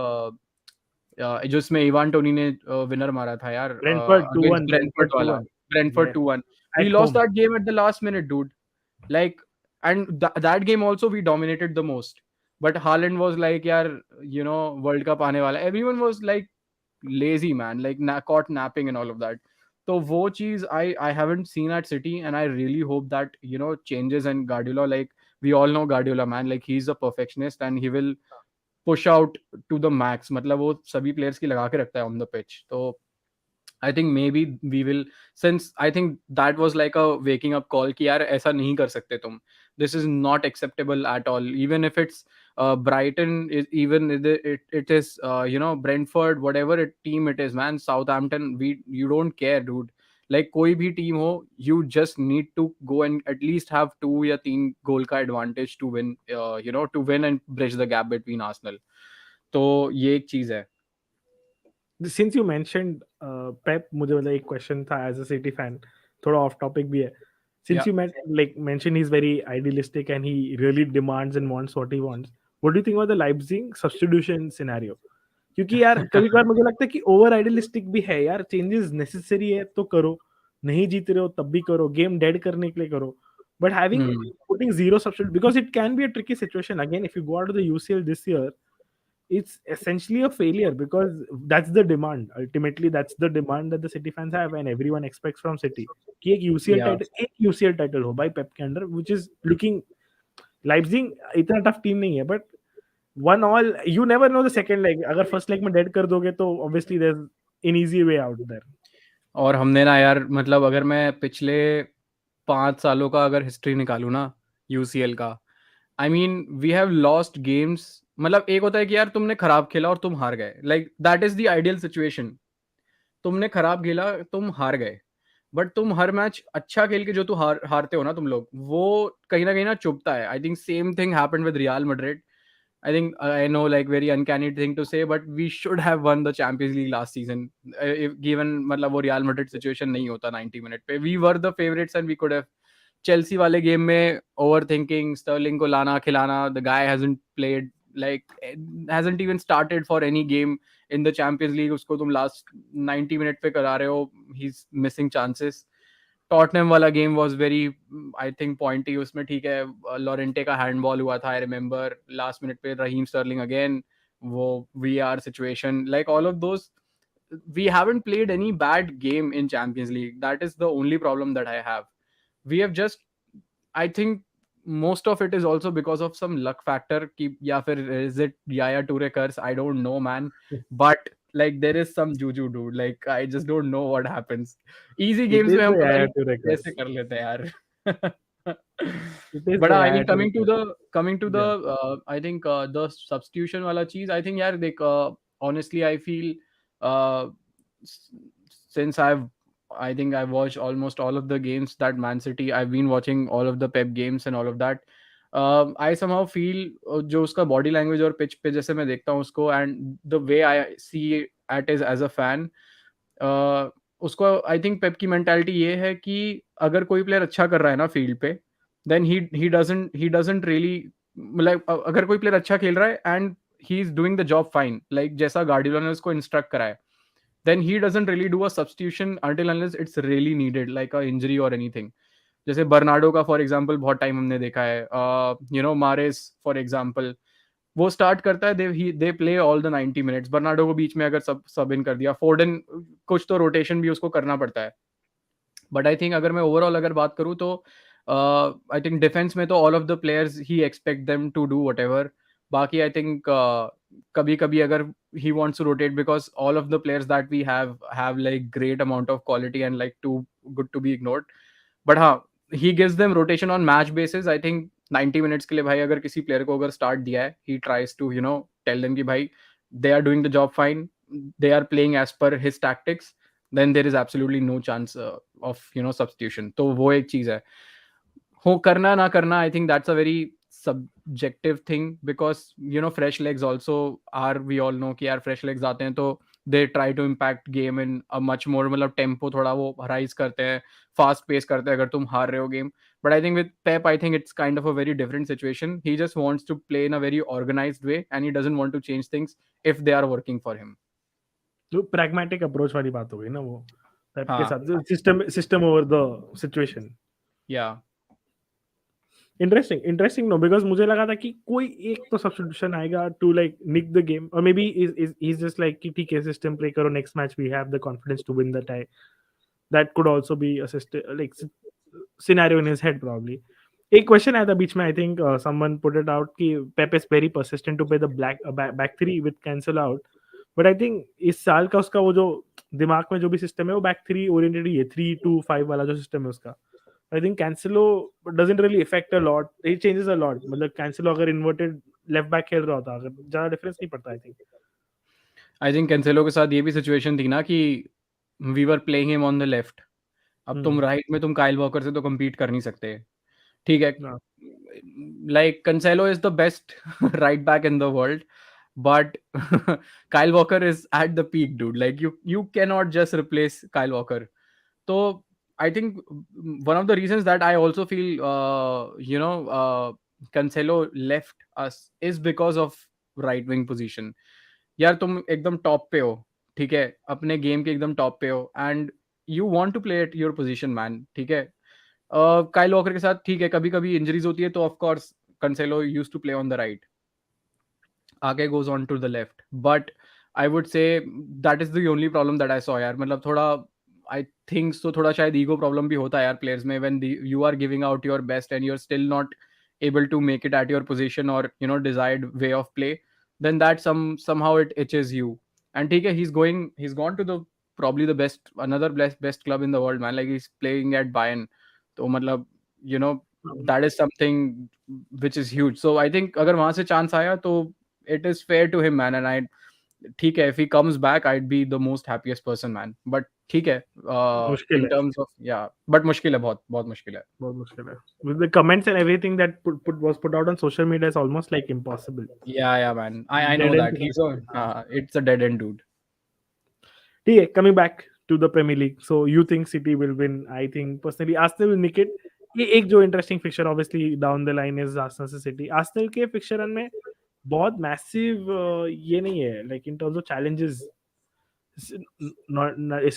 जो इसमें इवान टोनी ने विनर मारा था यार, ब्रेंटफोर्ड अगेंस्ट 2-1, ब्रेंटफोर्ड ब्रेंटफोर्ड वाला, 2-1, Brentford yes, 2-1। We at lost home. that game at the last minute, dude. Like, and that game also we dominated the most. But Haaland was like, यार, you know, World Cup आने वाला है. Everyone was like lazy, man, like caught napping and all of that. So वो चीज I haven't seen at City, and I really hope that you know changes. And Guardiola, like we all know Guardiola, man, like he's a perfectionist and he will push out to the max. मतलब वो सभी players की लगा के रखता है on the pitch. तो I think maybe we will, since I think that was like a waking up call कि यार ऐसा नहीं कर सकते तुम, this is not acceptable at all, even if it's Brighton is, even it is you know Brentford, whatever team it is, man, Southampton, you don't care, dude. Like कोई भी टीम हो, you just need to go and at least have 2 या 3 गोल का advantage to win, to win and bridge the gap between Arsenal. तो ये एक चीज है. सिंस यू मेंशन्ड पेप, मुझे मतलब एक क्वेश्चन था एज अ सिटी फैन, थोड़ा ऑफ टॉपिक भी है. या Since you mentioned he's very idealistic and he really demands and wants what he wants, what do you think about the Leipzig substitution scenario? क्योंकि यार कभी कभार मुझे लगता है कि ओवर आइडियलिस्टिक भी है यार. चेंजेस नेसेसरी है तो करो, नहीं जीत रहे हो तब भी करो, गेम डेड करने के लिए करो. But having putting zero substitute, because it can be a tricky situation. Again, if you go out to the UCL this year, it's essentially a failure because that's the demand. Ultimately, that's the demand that the City fans have and everyone expects from City. कि या एक UCL title हो भाई पेप के under, which is looking. Leipzig इतना टफ टीम नहीं है, but 1-1, you never know the second leg. अगर first leg में dead कर दोगे तो obviously there's an easy way out there. और हमने ना यार, मतलब अगर मैं पिछले 5 सालों का अगर हिस्ट्री निकालूं ना यूसीएल का, I mean we have lost games. मतलब एक होता है कि यार तुमने खराब खेला और तुम हार गए, like that is the ideal situation. तुमने खराब खेला, तुम हार गए. बट तुम हर मैच अच्छा खेल के जो तू हारते हो ना तुम लोग, वो कहीं ना चुभता है. I think same thing happened with real Madrid. I think I know, like, very uncanny thing to say, but we should have won the Champions League last season. If given मतलब वो Real Madrid situation नहीं होता 90 मिनट पे, we were the favorites and we could have. Chelsea वाले गेम में overthinking, Sterling को लाना खिलाना, the guy hasn't played, like hasn't even started for any game in the Champions League. उसको तुम last 90 मिनट पे करा रहे हो, he's missing chances. टॉटनहम वाला game was very, I think, pointy. उसमें ठीक है, लॉरेंटे का हैंडबॉल हुआ था, आई रिमेंबर. लास्ट मिनट पे रहीम स्टर्लिंग अगेन, वो VR situation, like all of those. We haven't played any bad game in Champions League. That is the only problem that I have. We have just, I think most of it is also because of some luck factor ki, या फिर is it Yaya Toure curse, I don't know, man. But like there is some juju, dude. Like I just don't know what happens. Easy It games is में हम the पता Yaya नहीं Toure कैसे curse. कर लेते हैं यार. It is But the I Yaya mean, Toure curse. coming to the Yeah. I think the substitution वाला चीज, I think यार देख, honestly I feel uh, s- since I think I've watched almost all of the games that Man City. I've been watching all of the Pep games and all of that. I somehow feel जो उसका body language और pitch पे जैसे मैं देखता हूँ उसको, and the way I see at is as a fan, उसको आई थिंक पेप की मेंटालिटी ये है कि अगर कोई प्लेयर अच्छा कर रहा है ना फील्ड पे, देन ही डजंट रियली, मतलब अगर कोई प्लेयर अच्छा खेल रहा है and he is doing the job fine, like जैसा गार्डियोला ने उसको इंस्ट्रक्ट करा है, then he doesn't really do a substitution until unless it's really needed, like a injury or anything. जैसे बर्नाडो का फॉर एग्जांपल बहुत टाइम हमने देखा है, मारेस फॉर एग्जांपल, वो स्टार्ट करता है, they play all the 90 minutes. Bernardo को बीच में अगर सब इन कर दिया, फोर्डन कुछ तो रोटेशन भी उसको करना पड़ता है. बट आई थिंक अगर मैं ओवरऑल अगर बात करूँ तो आई थिंक डिफेंस में तो all of the players he expect them to do whatever. बाकी आई थिंक कभी कभी अगर he wants to rotate because all of the players that we have like great amount of quality and like too good to be ignored. But हाँ, he gives them rotation on match basis. I think 90 minutes के लिए भाई अगर किसी प्लेयर को अगर स्टार्ट दिया है, he tries to tell them कि भाई they are doing the job fine, they are playing as per his tactics, then there is absolutely no chance of substitution. तो वो एक चीज है. हो करना ना करना, I think that's a very subjective thing because fresh legs also are, we all know कि यार fresh legs आते हैं तो they try to impact game in a much more, मतलब टेम्पो थोड़ा वो राइज करते हैं, फास्ट पेस करते हैं अगर तुम हार रहे हो game. But I think with Pep, I think it's kind of a very different situation. He just wants to play in a very organised way and he doesn't want to change things if they are working for him. जो pragmatic approach वाली बात हो गई ना वो पेप के हाँ. साथ, system over the situation. Yeah interesting no, because मुझे लगा था कि कोई एक तो सब्स्टिट्यूशन आएगा to like nick the game, और maybe is just like कि ठीक है सिस्टम प्ले करो, next match we have the confidence to win the tie. That could also be a like scenario in his head probably. एक क्वेश्चन आया था बीच में, I think someone put it out कि Pep is very persistent to play the back three with Cancelo out. But I think इस साल का उसका वो जो दिमाग में जो भी सिस्टम है वो बैक थ्री ओरिएंटेड ही है, 3-2-5 वाला जो सिस्टम है उसका. I think Cancelo doesn't really affect a lot. He changes a lot. मतलब Cancelo अगर inverted left back खेल रहा होता, अगर ज़्यादा difference नहीं पड़ता, I think. I think Cancelo के साथ ये भी सिचुएशन थी ना कि we were playing him on the left, अब तुम राइट में तुम काइल वॉकर से तो compete कर नहीं सकते, ठीक है? हाँ, Like Cancelo is the best right back in the world, but Kyle Walker is at the peak, dude. Like you cannot just replace Kyle Walker. So I think one of the reasons that I also feel Cancelo left us is because of right wing position. यार तुम एकदम टॉप पे हो, ठीक है, अपने गेम के एकदम टॉप पे हो, and you want to play at your position man, ठीक है। काइल वॉकर के साथ ठीक है, कभी कभी इंजरीज होती है तो of course Cancelo used to play on the right, Ake goes on to the left. But I would say that is the only problem that I saw यार, मतलब थोड़ा I think so थोड़ा शायद ego problem भी होता है यार players में, when you are giving out your best and you're still not able to make it at your position or desired way of play, then that somehow it itches you. And ठीक है, he's gone to the probably the another best club in the world, man. Like he's playing at Bayern, तो मतलब you know that is something which is huge. So I think अगर वहां से chance आया तो it is fair to him, man. And I ठीक है, if he comes back I'd be the most happiest person, man. But ठीक है, मुश्किल in है, terms of yeah, but मुश्किल है, बहुत बहुत मुश्किल है. बहुत मुश्किल है. With the comments and everything that was put out on social media is almost like impossible. Yeah, man, I know Dead end that to he's that. it's a dead end, dude. ठीक है, coming back to the Premier League. So you think City will win? I think personally Arsenal will nick it. ये एक जो interesting fixture obviously down the line is Arsenal से सिटी. आर्सेनल के फिक्चर रन में बहुत मैसिव ये नहीं है, like in terms of challenges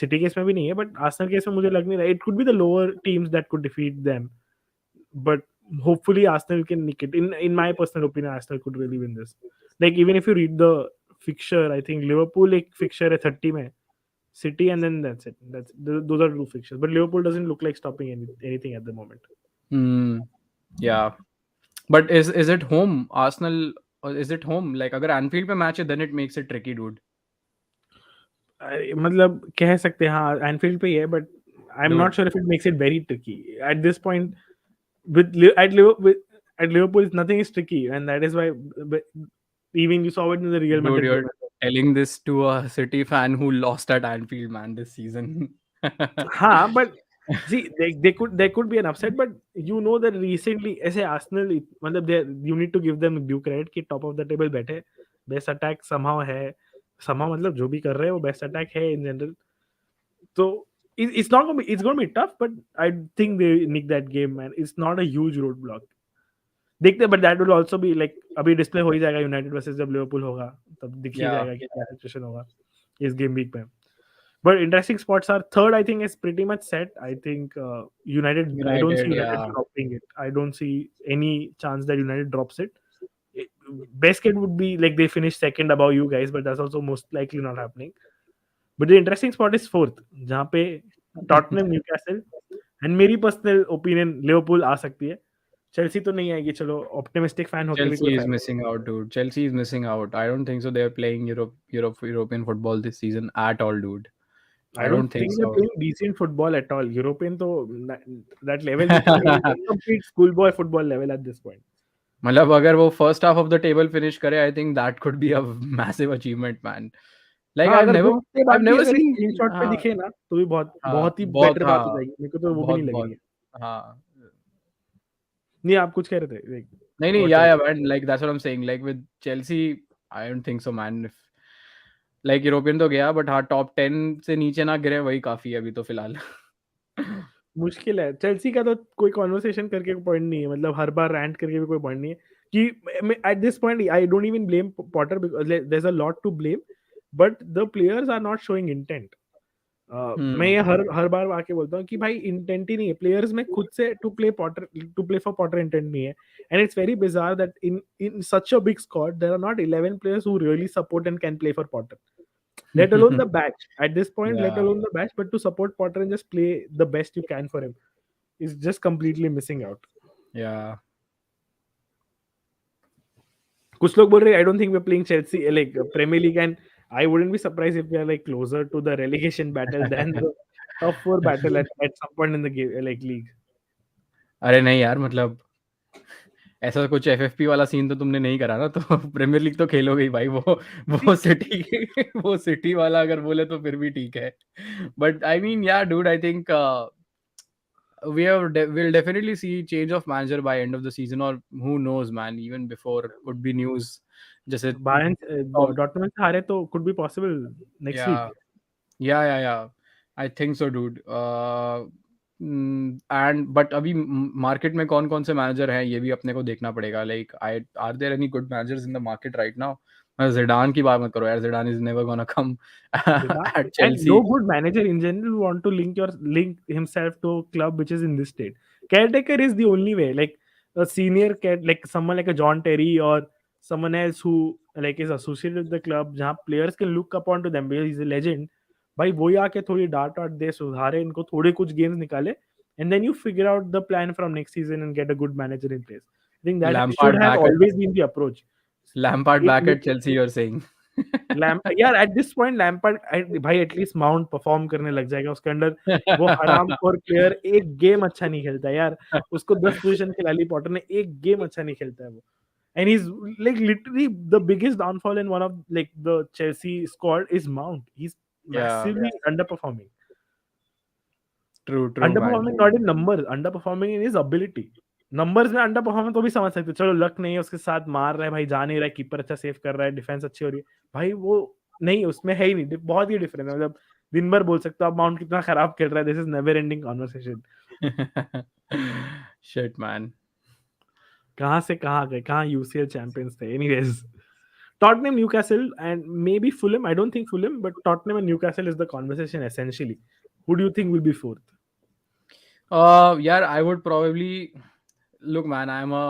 City case में भी नहीं है, बट आर्सेनल केस में मुझे लग नहीं रहा. It could be the lower teams that could defeat them, but hopefully Arsenal can nick it. In my personal opinion, Arsenal could really win this. Like even if you read the fixture, I think Liverpool एक fixture है 30 में, City, and then that's it. Those are two fixtures. But Liverpool doesn't look like stopping anything at the moment. Yeah, but is it home Arsenal, or is it home? Like अगर Anfield पे मैच है then it makes it tricky, dude. मतलब कह सकते हैं हाँ एनफील्ड पे ही है, but I am not Dude, sure if it makes it very tricky eight this point. At Liverpool nothing is tricky, and that is why even you saw it in the Real dude, Madrid you're game. telling this to a City fan who lost at Anfield, man, this season. हाँ, but see, there could be an upset, but you know that recently ऐसे Arsenal मतलब you need to give them due credit कि top of the table बैठे, best attack somehow है, somehow मतलब जो भी कर रहे हैं वो best attack है in general. So it's going to be tough, but I think they nick that game, and it's not a huge roadblock. देखते हैं, but that will also be like अभी डिस्प्ले हो ही जाएगा यूनाइटेड वर्सेस जब लिवरपूल होगा, तब दिख ही Yeah. जाएगा कि क्या सिचुएशन होगा इस गेम वीक में. But interesting spots are third. I think is pretty much set. I think United. I don't see United, United yeah. dropping it. I don't see any chance that United drops it. Best case would be like they finish second above you guys, but that's also most likely not happening. But the interesting spot is fourth, जहाँ पे Tottenham, Newcastle, and मेरी पर्सनल ओपिनियन लिवरपूल आ सकती है. चेल्सी तो नहीं आएगी, चलो ऑप्टिमिस्टिक फैन होकर भी कोई Chelsea is फायदा. missing out, dude. Chelsea is missing out. I don't think so. They're playing European football this season at all, dude. I I don't don't think think they're so. playing decent football at all. European तो that level is incomplete schoolboy football level at this point. मतलब अगर वो first half of the table finish करे, I think that could be a massive achievement, man. Like हाँ, अगर ग्रुप के बाद I've भी never अगर seen. स्क्रीनशॉट पे हाँ, दिखे ना तो भी बहुत हाँ, बहुत ही बहुत, बेटर बात हो हाँ, जाएगी. मेरे को तो वो भी बहुत, नहीं लग बहुत, रही है. हाँ. नहीं, आप कुछ कह रहे थे like, नहीं, about yeah, Chelsea. man. Like that's what I'm saying. Like with Chelsea, I don't think so, man. If like European तो गया, बट हाँ टॉप 10 से नीचे ना गिरे वही काफी है अभी तो फिलहाल. मुश्किल है. चेल्सी का तो कोई कन्वर्सेशन करके कोई पॉइंट नहीं है, मतलब हर बार रैंट करके भी कोई पॉइंट नहीं है कि at this point I don't even blame Potter because there is a lot to blame, but the players are not showing intent. मैं ये हर बार आके बोलता हूँ कि भाई इंटेंट ही नहीं है प्लेयर्स में खुद से to play for Potter intent नहीं है. And it's very bizarre that in such a big squad there are not 11 players who really support and can play for Potter. Let alone the batch. At this point, let Yeah. alone the batch, but to support Potter and just play the best you can for him is just completely missing out. Yeah. कुछ लोग बोल रहे I don't think we're playing Chelsea like Premier League, and I wouldn't be surprised if we are like closer to the relegation battle than the top 4 battle at some point in the game, like league. अरे नहीं यार, मतलब ऐसा कुछ एफएफपी वाला सीन तो तुमने नहीं करा ना, तो प्रीमियर लीग तो खेलोगे ही भाई. वो सिटी वो सिटी वाला अगर बोले तो फिर भी ठीक है. बट आई मीन या dude, I think we'll definitely see change of manager by end of the season, or who knows, man. Even before could be news. Just it, Bayern um, Dortmund से हारे तो could be possible next week. yeah, yeah. I think so, dude. And but अभी मार्केट में कौन कौन से मैनेजर हैं ये भी अपने को देखना पड़ेगा. Like, are there any good managers in the market right now? Zidane की बात मत करो यार. Zidane is never gonna come Zidane, at and no Chelsea. good manager in general want to link himself to a club which is in this state. Caretaker is the only way. Like a senior like someone like a John Terry or someone else who like is associated with the club, जहाँ players can look upon to them because he's a legend. भाई वही आके थोड़ी डांट वाट दे, सुधारे इनको, थोड़े कुछ गेम्स निकाले, and then you figure out the plan from next season and get a good manager in place. I think that should Lampard have back at always been the approach. Lampard एक back at Chelsea, you're saying? यार एट दिस पॉइंट लैम्पार्ड भाई एटलीस्ट माउंट परफॉर्म करने लग जाएगा उसके अंडर. वो हरामखोर प्लेयर एक गेम अच्छा नहीं खेलता है यार. उसको 10 पोजीशन खिला ली पॉटर ने, एक गेम अच्छा नहीं खेलता है वो. And he is like literally the biggest downfall in one of like the Chelsea squad is mount. He is Yeah, massively underperforming. true, man. Underperforming not in numbers, underperforming in his ability. Numbers में अंडर परफॉर्मेंस तो भी समझ सकते, चलो लक नहीं है उसके साथ, मार रहा है भाई, जा नहीं रहा है, कीपर अच्छा सेव कर रहा है, डिफेंस अच्छी हो रही है भाई, वो नहीं, उसमें है ही नहीं. बहुत ही डिफरेंट है. मतलब दिन भर बोल सकते हो आप माउंट कितना खराब खेल रहा है. This is never ending conversation. Shit, man. कहाँ से कहाँ गए, कहाँ यूसीएल चैंपियंस थे. Anyways, Tottenham, Newcastle and may be Fulham. I don't think Fulham, but Tottenham and Newcastle is the conversation essentially. Who do you think will be fourth? Yeah, I would probably look, man. I'm a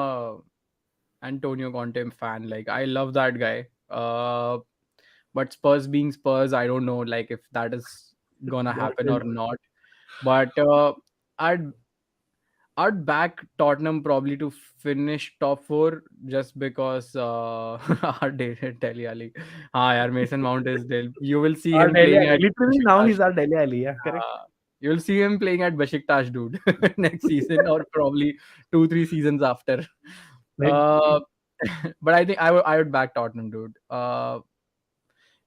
Antonio Conte fan. Like, I love that guy. But Spurs being Spurs, I don't know, like, if that is gonna God happen or help. not. But I'd I'd back Tottenham probably to finish top four just because our Dele Alli. Ah, yeah, Mason Mount is there. You will see Our him Dele playing Alli. at Literally now Besiktas. he's our Dele Alli. Yeah, correct. You'll see him playing at Besiktas, dude, next season or probably 2-3 seasons after. Like, Uh, but I think I would back Tottenham, dude.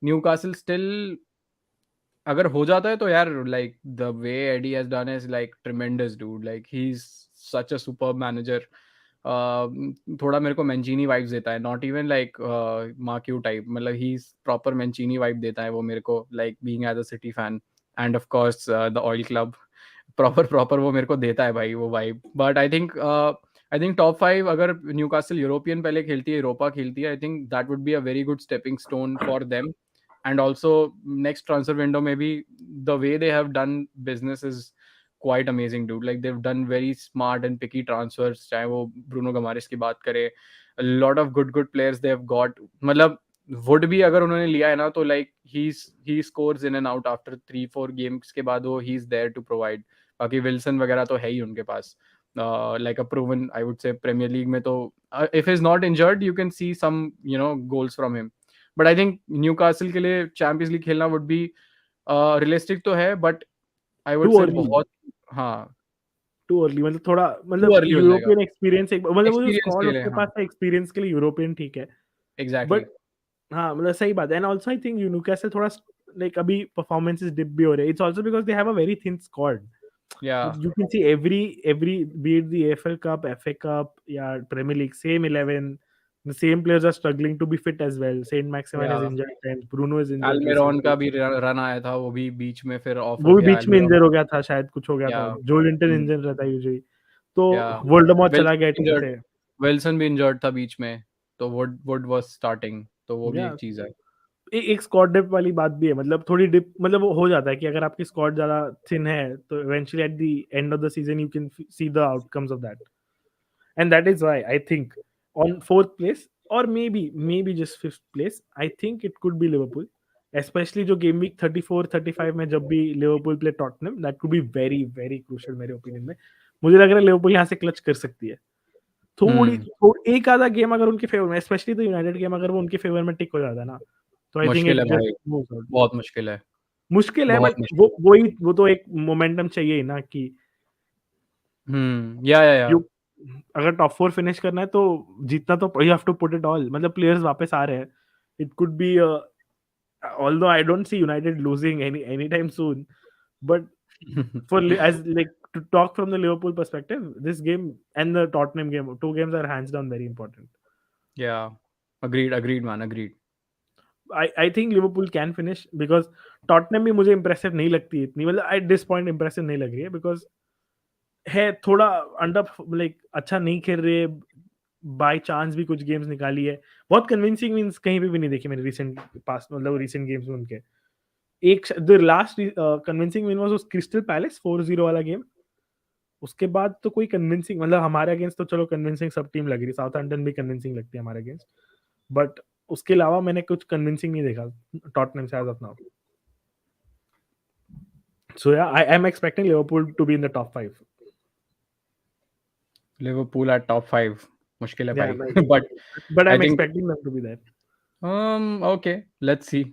Newcastle still अगर हो जाता है तो यार like the way Eddie has done is like tremendous, dude. Like he's such a superb manager. थोड़ा मेरे को Mancini vibes देता है, not even like Mark type. मतलब he's proper Mancini vibe देता है वो मेरे को, like being as a City fan and of course the oil club. Proper वो मेरे को देता है भाई वो vibe. But I think top 5 अगर न्यूकासल यूरोपियन पहले खेलती है, यूरोपा खेलती है, I think that would be a very good stepping stone for them. And also next transfer window, maybe the way they have done business is quite amazing, dude. Like they've done very smart and picky transfers. चाहे वो ब्रूनो गमारिस की बात करें, a lot of good players they have got. मतलब वुड भी अगर उन्होंने लिया है ना तो like he scores in and out after 3-4 games के बाद वो he is there to provide. बाकी विल्सन वगैरह तो है ही उनके पास. Like a proven, I would say, Premier League में तो if he's not injured you can see some goals from him. But I think Newcastle के लिए चैंपियंस लीग खेलना वुड बी रियलिस्टिक तो है, बट आई वुड too से early. बहुत हाँ टू अर्ली. मतलब थोड़ा, टू मतलब अर्ली हो जाएगा यूरोपियन एक्सपीरियंस एक, मतलब वो जो एक्सपीरियंस स्क्वाड के लिए. उसके हाँ, पास है एक्सपीरियंस के लिए, यूरोपियन ठीक है. एग्जैक्टली. बट हाँ, मतलब सही बात है. And also I think Newcastle थोड़ा लाइक अभी परफॉर्मेंसेस डिप भी हो रहे हैं. It's also because they have a very thin squad. या You can see every be it the AFL Cup, FA Cup, yeah, Premier League, same 11. The same players are struggling to be fit as well. Saint Maximin या is injured, and Bruno is injured एल्मेरॉन recently. का भी रन आया था, वो भी बीच में फिर ऑफ हो वो भी गया बीच में एल्मेरॉन. इंजर हो गया था, शायद कुछ हो गया या था. जो लिंटन इंजर रहता है यूजुअली. तो या वोल्डेमॉर्ट चला विल्सन गया भी टीम इंजर्ड से. विल्सन भी इंजर्ड था बीच में, तो वुड वाज स्टार्टिंग, तो वो भी या एक चीज है. एक स्क्वाड डिप वाली बात भी है. मतलब थोड़ी डिप, मतलब वो हो जाता है कि अगर आपकी स्क्वाड ज्यादा थिन है तो eventually at the end of the season you can see the outcomes of that. And that is why I think on fourth place or maybe just fifth place, I think it could be Liverpool, especially जो game week 34 35 में जब भी Liverpool play Tottenham, that could be very crucial मेरे ओपिनियन में. मुझे लग रहा है लिवरपूल यहाँ से क्लच कर सकती है. थोड़ी हम्म एक आधा गेम अगर उनके फेवर में, स्पेशली तो यूनाइटेड गेम अगर वो उनके फेवर में टिक हो जाता है ना, तो आई थिंक मुश्किल इट है जस्ट भाई, मूव्स आउट. बहुत मुश्किल है, मुश्किल है, बहुत बट मुश्किल. वो तो एक मोमेंटम चाहिए ही ना कि या यू, अगर टॉप 4 फिनिश करना है तो जीतना तो you have to put it all. मतलब प्लेयर्स वापस आ रहे हैं. It could be although I don't see United losing anytime soon, but for as like to talk from the Liverpool perspective, this game and the Tottenham game, two games are hands down very important. Yeah, agreed man, agreed. I think Liverpool can finish because Tottenham भी मुझे impressive नहीं लगती इतनी, मतलब at this point impressive नहीं लग रही है because है थोड़ा अंडर, लाइक अच्छा नहीं खेल रही है, बाय चांस भी कुछ गेम्स निकाली है, बहुत कन्विंसिंग मींस कहीं पे भी नहीं देखी मैंने रिसेंट पास, मतलब रिसेंट गेम्स में उनके। एक the last convincing win was उस क्रिस्टल पैलेस 4-0 वाला गेम, उसके बाद तो कोई कन्विंसिंग, मतलब हमारे अगेंस्ट तो चलो कन्विंसिंग सब टीम लग रही, साउथहैम्पटन भी कन्विंसिंग लगती है हमारे अगेंस्ट, बट उसके अलावा मैंने कुछ कन्विंसिंग नहीं देखा टॉटनहम से as of now. So yeah I am expecting Liverpool to be in the top 5। Liverpool at top 5 मुश्किल है Yeah, भाई। but but but I I'm think expecting them to be there. Okay, let's see.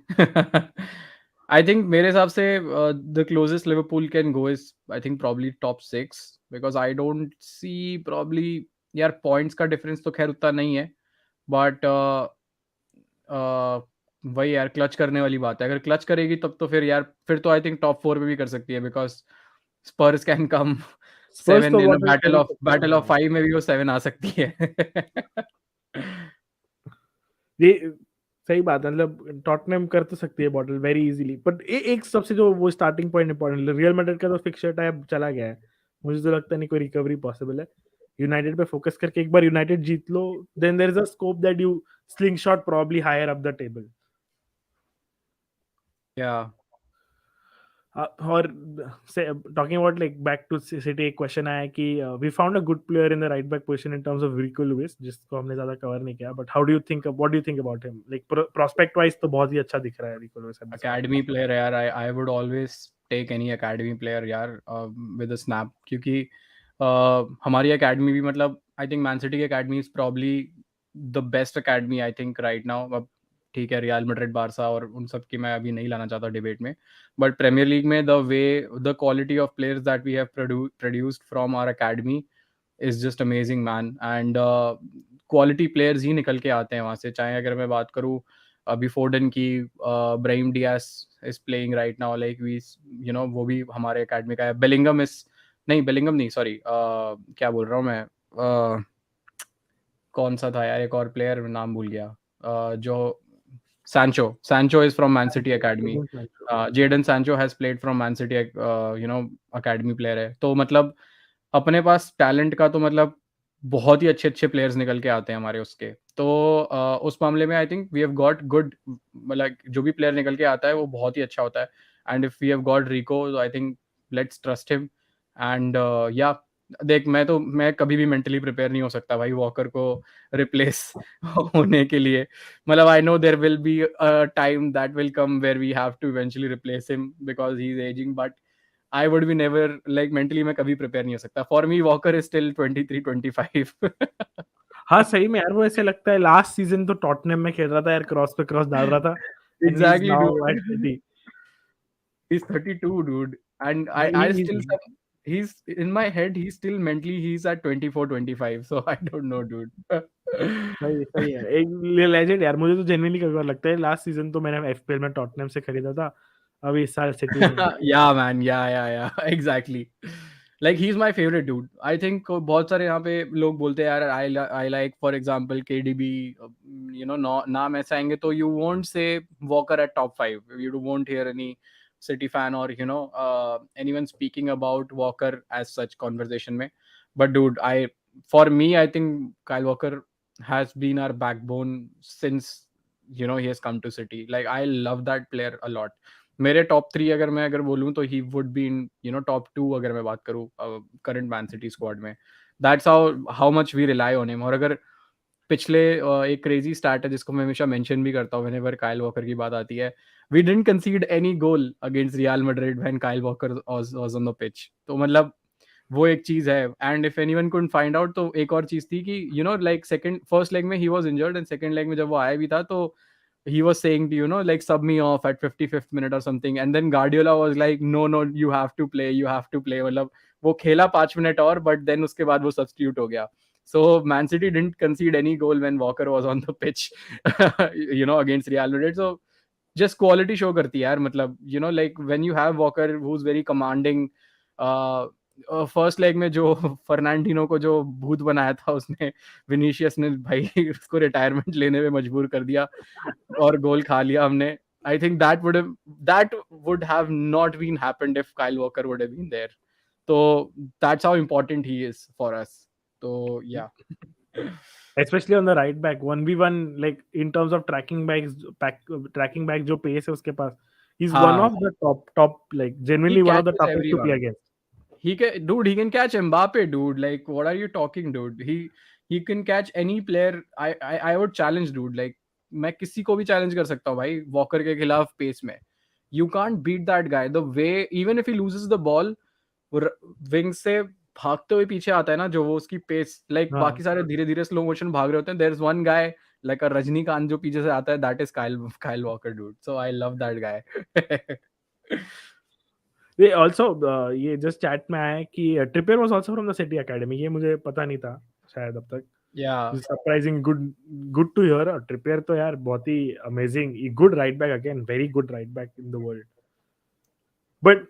I think मेरे हिसाब से the closest Liverpool can go is I think probably top 6, because I don't see probably, यार पॉइंट्स का डिफरेंस तो खैर उतना नहीं है, बट वही यार क्लच करने वाली बात है, अगर क्लच करेगी तब तो फिर यार फिर तो आई थिंक टॉप 4 में भी कर सकती है, बिकॉज स्पर्स कैन कम स्पर्स 7 तो इन बहुत बैटल कर ही ऑफ सकते हैं, हाँ। 5 में भी वो 7 आ सकती है। ये सही बात है, मतलब टॉटनहम कर तो सकती है बॉटल वेरी इजीली, बट एक सबसे जो वो starting point important, real Madrid का तो फिक्सचर टाइप चला गया है, मुझे तो लगता नहीं कोई रिकवरी पॉसिबल है। यूनाइटेड पे फोकस करके एक बार यूनाइटेड जीत लो, then there is a scope that you slingshot probably higher up the table. Yeah और talking about like back to City, एक क्वेश्चन आया है कि we found a good player in the right back position in terms of Rico Lewis, जिसको हमने ज्यादा कवर नहीं किया, but how do you think, what do you think about him, like prospect wise तो बहुत ही अच्छा दिख रहा है Rico Lewis at this point. Academy player है यार, I would always take any academy player यार विद अ स्नैप, क्योंकि हमारी अकेडमी भी मतलब आई थिंक मैन सिटी की academy is probably the best academy I think right now. अब ठीक है, रियल मैड्रिड, बारसा और उन सब की मैं अभी नहीं लाना चाहता डिबेट में, बट प्रीमियर लीग में the way the quality of players that we have produced from our academy is just amazing man, and quality players ही निकल के आते हैं वहाँ से। चाहे अगर मैं बात करूँ अभी फोर्डन की, Brahim Diaz is playing right now, like we you know वो भी हमारे अकेडमी का है। बेलिंगम इज नहीं, बेलिंगम नहीं, सॉरी क्या बोल रहा हूँ मैं, कौन सा था यार एक और प्लेयर, नाम भूल गया, जो Sancho is from Man City Academy. Jadon Sancho has played from Man City, academy player है। तो मतलब अपने पास टैलेंट का तो मतलब बहुत ही अच्छे अच्छे प्लेयर्स निकल के आते हैं हमारे उसके, तो उस मामले में I think we have got good, मतलब जो भी प्लेयर निकल के आता है वो बहुत ही अच्छा होता है, and if we have got Rico I think let's trust him, and या देख मैं कभी भी मेंटली प्रिपेयर नहीं हो सकता भाई वॉकर को रिप्लेस होने के लिए। मतलब I know there will be a time that will come where we have to eventually replace him because he is ageing, but I would be never, like mentally मैं कभी प्रिपेयर नहीं हो सकता। For me Walker is still 23-25। हाँ सही में यार, वो ऐसे लगता है लास्ट सीजन तो टॉटनहम में खेल रहा था यार, क्रॉस पे क्रॉस डाल रहा था, and he is Exactly, now at dude. City. He's 32, dude, and I नहीं still he's in my head. He's still mentally he's at 24-25. So I don't know, dude. सही सही है, एक लेजेंड यार, मुझे तो जेन्युइनली कभी बार लगता है लास्ट सीजन तो मैंने एफपीएल में टॉटनहम से खरीदा था, अभी इस साल सिटी में। Yeah, man. Yeah. Exactly. Like he's my favorite dude. I think बहुत सारे यहाँ पे लोग बोलते हैं यार I like for example KDB, नाम ऐसे आएंगे तो you won't say Walker at top 5. You won't hear any City fan or anyone speaking about Walker as such conversation में. But dude, for me I think Kyle Walker has been our backbone since he has come to City. Like I love that player a lot. मेरे टॉप 3 अगर बोलूं तो he would be in top 2 अगर मैं बात करूं करंट मैन सिटी स्क्वाड में। That's how much we rely on him. और अगर पिछले एक क्रेजी स्टार्ट है जिसको मैं हमेशा मेंशन भी करता हूं व्हेनेवर काइल वॉकर की बात आती है, we didn't concede any goal against Real Madrid when Kyle Walker was on the pitch. तो मतलब वो एक चीज है, and if anyone couldn't find out तो एक और चीज थी कि लाइक सेकंड फर्स्ट लेग में he was injured and second leg में जब वो आया भी था तो he was saying to like sub me off at 55th minute or something, and then Guardiola was like no you have to play मतलब वो खेला 5 मिनट और, but then उसके बाद वो substitute हो गया। So Man City didn't concede any goal when Walker was on the pitch against Real Madrid। So just quality show करती है यार, मतलब like when you have Walker who's very commanding, uh, first leg में जो फर्नांडिनो को जो भूत बनाया था उसने, विनीशियस ने भाई उसको रिटायरमेंट लेने में मजबूर कर दिया और गोल खा लिया हमने. I think that would have not been happened if Kyle Walker would have been there. So that's how important he is for us. So yeah. especially on the right back 1v1, like in terms of tracking back जो pace है उसके पास, he's one हाँ, of the top, like he genuinely one of the catches toughest to play everyone. against. He can catch Mbappe, dude. Like, what are you talking, dude? He can catch any player. I would challenge, dude. Like, मैं किसी को भी challenge कर सकता हूँ भाई वॉकर के खिलाफ पेस में. You can't beat that guy. The way even if he loses the ball, wing से भागते हुए पीछे आता है ना, जो वो उसकी पेस, लाइक हाँ, बाकी सारे धीरे धीरे स्लो मोशन भाग रहे होते हैं. There is one guy like a Rajinikanth जो पीछे से आता है, that is Kyle Walker, dude. So I love that guy. ये ऑल्सो ये जस्ट चैट में आया है कि Trippier was also from the City Academy, ये मुझे पता नहीं था शायद अब तक. Yeah surprising good, good to hear. Trippier तो यार बहुत ही amazing, good right back, again very good right back in the world. But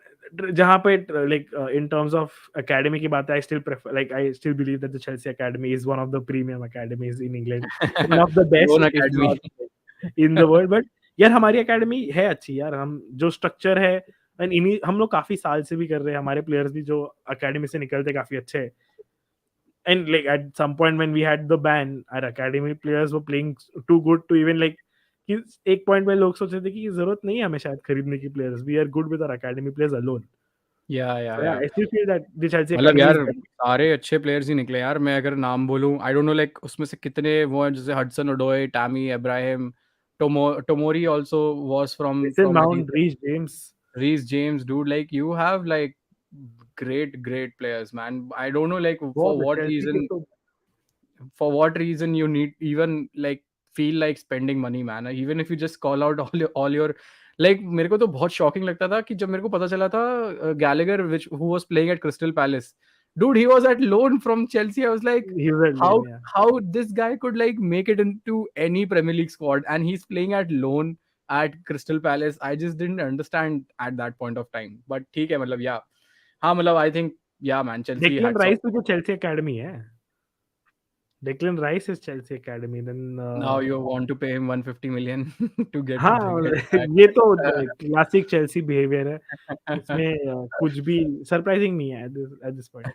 जहाँ पे like in terms of academy की बात है, I still prefer, like I still believe that the Chelsea academy is one of the premium academies in England, one of the loan best if academy. Not in the world. But यार हमारी एकेडमी है अच्छी यार, हम जो स्ट्रक्चर है, एंड इन्हीं हम लोग काफी साल से भी कर रहे हैं, हमारे प्लेयर्स भी जो एकेडमी से निकलते काफी अच्छे हैं. And like at some point when we had the ban, our academy players were playing too good to even like कि एक पॉइंट में लोग सोच रहे थे कि जरूरत नहीं है हमें शायद खरीदने की players, we are good with our academy players alone. या So yeah, I still feel that the Chelsea मतलब academy यार is better. सारे अच्छे प्लेयर्स ही निकले यार. मैं अगर नाम बोलूं, आई डोंट नो लाइक उसमें से कितने वो हैं, जैसे Hudson Odoi, Tammy Abraham, Tomori also was Mason from Mount, Reece James. Reece James, dude. Like you have like great players, man. I don't know like बहुत चेल्सी के तो for what reason you need even like feel like spending money, man. Even if you just call out all your like, मेरे को तो बहुत shocking लगता था कि जब मेरे को पता चला था Gallagher, which who was playing at Crystal Palace, dude, he was at loan from Chelsea. I was like, he was how alone, yeah. how this guy could like make it into any Premier League squad and he's playing at loan at Crystal Palace. I just didn't understand at that point of time. But ठीक है, मतलब yeah, हाँ मतलब I think yeah, man, Chelsea Declan hats off. Rice भी तो चेल्सी एकेडमी है. Declan Rice is Chelsea academy, then Now you want to pay him 150 million to हाँ get him back. ये तो क्लासिक चेल्सी बिहेवियर है. इसमें कुछ भी सरप्राइजिंग नहीं है at this point.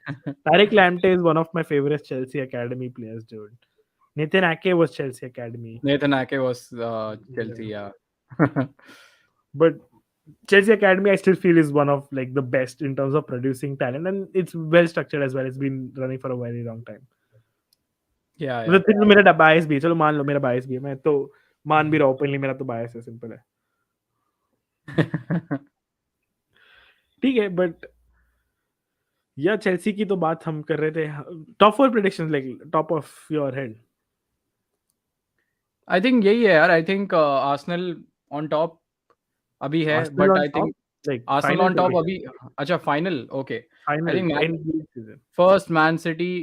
Tarek Lamptey is one of my favorite Chelsea academy players, dude. Nathan Ake was Chelsea academy. Nathan Ake was Chelsea, yeah. But Chelsea academy I still feel is one of like the best in terms of producing talent, and it's well structured as well. It's been running for a very long time. Yeah, मतलब फिर तो मेरा बायस भी है, चलो मान लो मेरा बायस भी है, मैं तो मान भी रहा हूँ ओपनली, मेरा तो बायस है, सिंपल है. yeah. ठीक है, बट या चेल्सी की तो बात हम कर रहे थे. Top 4 predictions like top of your head. I think यही है यार. I think Arsenal on top अभी है, Arsenal but on I top, think like Arsenal final on top prediction, अभी. अच्छा, final, okay. I final think and season. first Man City,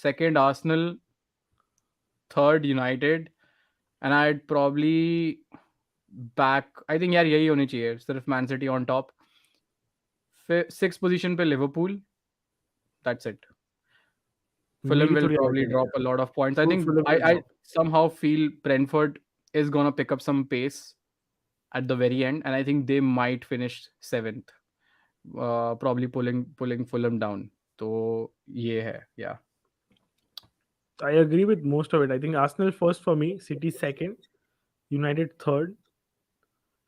second Arsenal, third United, and I'd probably back. I think यार यही होनी चाहिए, सिर्फ Man City on top. Sixth position पे Liverpool. That's it. Fulham मेरी will थोड़ी probably idea drop a lot of points. I think full I somehow feel Brentford is gonna pick up some pace at the very end, and I think they might finish seventh, probably pulling Fulham down. So yeah, yeah. I agree with most of it. I think Arsenal first for me, City second, United third,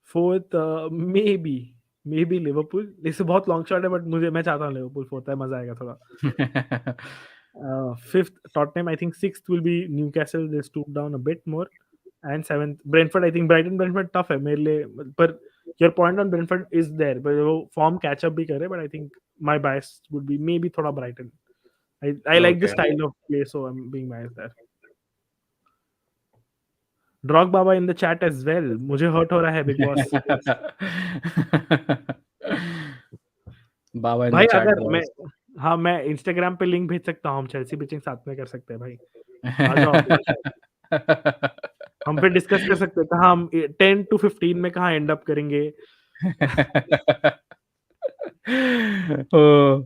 fourth maybe Liverpool. इससे बहुत लॉन्ग शॉट है, बट मैं चाहता हूँ लिवरपूल फोर्थ है, मजा आएगा थोड़ा. Fifth Tottenham, I think sixth will be Newcastle, they stoop down a bit more, and seventh Brentford. I think Brentford tough है मेरे लिए, पर your point on Brentford is there, but वो form catch up भी करे, but I think my bias would be maybe थोड़ा Brighton. I like the Okay. style of play, so I'm being biased there. Drog Baba in the chat as well. मुझे hurt हो रहा है बिग बॉस. Baba in भाई the chat, अगर मैं, boys. हाँ मैं इंस्टाग्राम पे लिंक भेज सकता हूँ, हम चेल्सी पिचिंग साथ में कर सकते हैं भाई. आ जाओ आप लोग. हम फिर डिस्कस कर सकते हैं कहाँ हम 10 to 15 में कहाँ एंड अप करेंगे. Oh.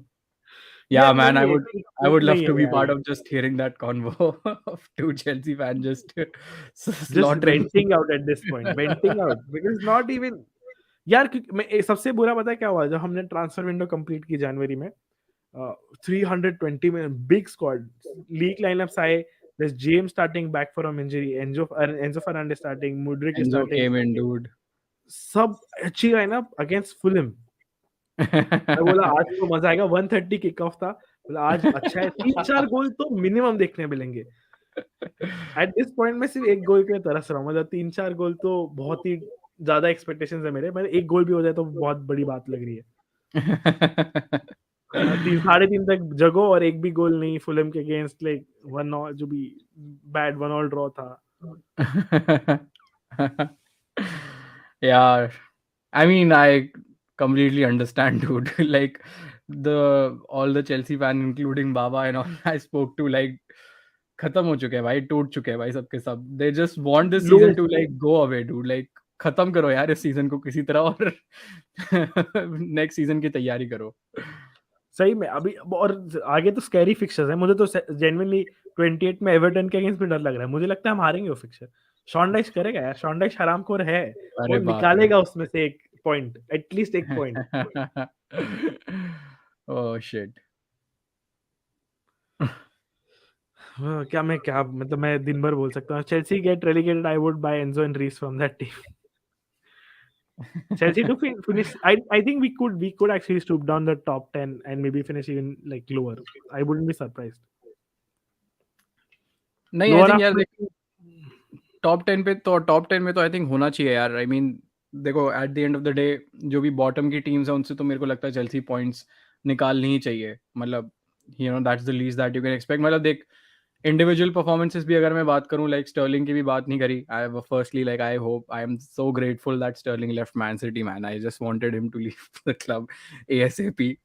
Yeah, यार man, वही है कि I would love नहीं to है be यार, part of just hearing that convo of two Chelsea fans just just slaughtering. Venting out at this point, venting out because not even यार क्योंकि सबसे बुरा पता है क्या हुआ? जब हमने ट्रांसफर विंडो कंप्लीट की जनवरी में 320 में बिग स्क्वाड, लीग लाइनअप्स आए, there's James starting back from injury, Enzo Fernandez starting, Mudryk is Enzo starting, came in, dude. सब अच्छी लाइनअप अगेंस्ट फुलहम। मैं बोला आज तो मजा आएगा, 1:30 किक ऑफ था, बोला आज अच्छा है, 3-4 गोल तो मिनिमम देखने मिलेंगे। एट दिस पॉइंट मैं सिर्फ 1 गोल के लिए तरस रहा हूँ, मतलब 3-4 गोल तो बहुत ही ज़्यादा एक्सपेक्टेशंस है मेरे, मतलब 1 गोल भी हो जाए तो बहुत बड़ी बात लग रही है। 3 साढ़े 3 तक जगो और 1 भी गोल नहीं फुलहम के अगेंस्ट, लाइक 1 ऑल जो भी बैड 1 ऑल ड्रॉ था। Yeah, I mean, I completely understand, dude. Like the all the Chelsea fan, including Baba and all I spoke to, like खत्म हो चुके हैं भाई, टूट चुके हैं भाई सबके सब. They just want this season lowest to like go away, dude. Like खत्म करो यार इस सीजन को किसी तरह और नेक्स्ट सीजन की तैयारी करो. सही में अभी और आगे तो स्कैरी फिक्चर्स है, मुझे तो जेन्युइनली 28 में एवर्टन के अगेंस्ट भी डर लग रहा है, मुझे लगता है हम हारेंगे वो फिक्चर। शॉन डाइच करेगा यार, शॉन डाइच हरामखोर है, वो अरे बाप रे. निकालेगा उसमें से 1 point, at least 1 point. Oh shit. क्या मतलब मैं दिन भर बोल सकता हूँ, Chelsea get relegated, I would buy Enzo and Reece from that team. Chelsea to finish, I think we could actually stoop down the top 10 and maybe finish even like lower. I wouldn't be surprised. नहीं, आई Lower थिंक यार after देख टॉप 10 में तो आई थिंक होना चाहिए यार. आई मीन देखो eight the end of the day जो भी बॉटम की टीम्स हैं उनसे तो मेरे को लगता है चेल्सी पॉइंट्स निकालनी ही चाहिए. मतलब that's the least that you can expect. मतलब देख इंडिविजुअल परफॉर्मेंसेस भी अगर मैं बात करूं, लाइक स्टर्लिंग की भी बात नहीं करी. I firstly like I hope I am so grateful that Sterling left Man City. Man I just wanted him to leave the club ASAP.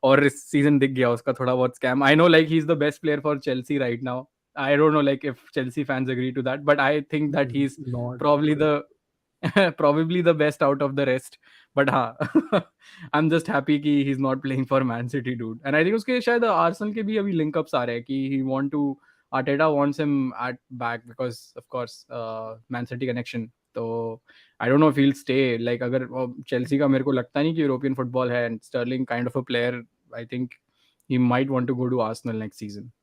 और इस सीजन दिख गया उसका थोड़ा बहुत scam. I know like he is the best player for Chelsea right now. I don't know like if Chelsea fans agree to that, but I think that he's not. probably the probably the best out of the rest. But I'm just happy कि he's not playing for Man City, dude. And I think उसके शायद Arsenal के भी अभी link ups आ रहे हैं कि he want to Arteta wants him at back because of course Man City connection. तो I don't know if he'll stay. Like अगर Chelsea का मेरे को लगता नहीं कि European football है and Sterling kind of a player. I think he might want to go to Arsenal next season.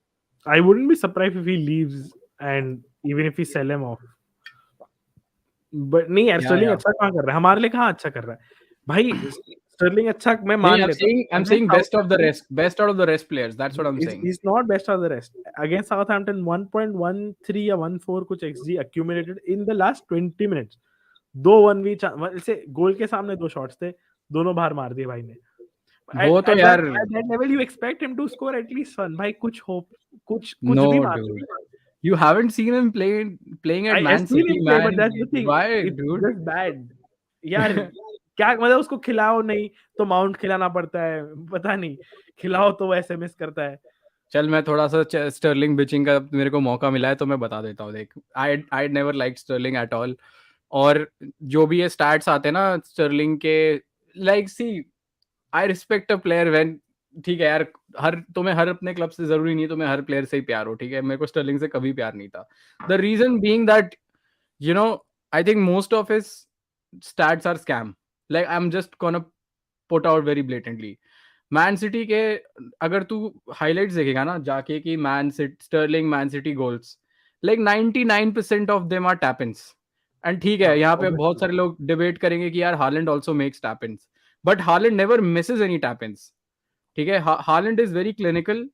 I wouldn't be surprised if he leaves and even if we sell him off. But नहीं यार, Yeah, स्टर्लिंग yeah. अच्छा कहाँ कर रहा है? हमारे लिए कहाँ अच्छा कर रहा है? भाई स्टर्लिंग अच्छा मैं नहीं, मान लेता हूँ। I'm saying best of the rest, best out of the rest players. That's what I'm saying. He's not best of the rest. Against Southampton 1.13 या 14 कुछ XG accumulated in the last 20 minutes. 2 1v ऐसे गोल के सामने 2 शॉट्स थे, दोनों बाहर मार दिए भाई ने। वो तो At यार that level you expect him to score at least one. भाई कुछ होप कुछ भी no, मार dude. They. You haven't seen him playing at I've Man seen City, him play, but man. that's the thing. Why, It's dude? just bad. यार क्या मतलब उसको खिलाओ नहीं तो माउंट खिलाना पड़ता है, पता नहीं खिलाओ तो वो एसएमएस करता है। चल मैं थोड़ा सा स्टर्लिंग बिचिंग का मेरे को मौका मिला है तो मैं बता देता हूँ. देख I never like Sterling at all. और जो भी ये स्टैट्स आते हैं ना स्टर्लिंग के, like see I respect a player when, ठीक है यार, तुम्हें हर अपने क्लब से जरूरी नहीं है तुम्हें हर प्लेयर से ही प्यार हो, ठीक है. मेरे को स्टर्लिंग से कभी प्यार नहीं था. The reason being that I think most of his stats are scam. Like I am just gonna put out very blatantly. Man City के अगर तू हाइलाइट्स देखेगा ना जाके कि Sterling Man City goals, like 99% of them are tap ins. And ठीक है, यहाँ पे बहुत सारे लोग डिबेट करेंगे कि यार Haaland also makes tap ins, but Haaland never misses any tap ins. ठीक है, हालैंड इज वेरी क्लिनिकल.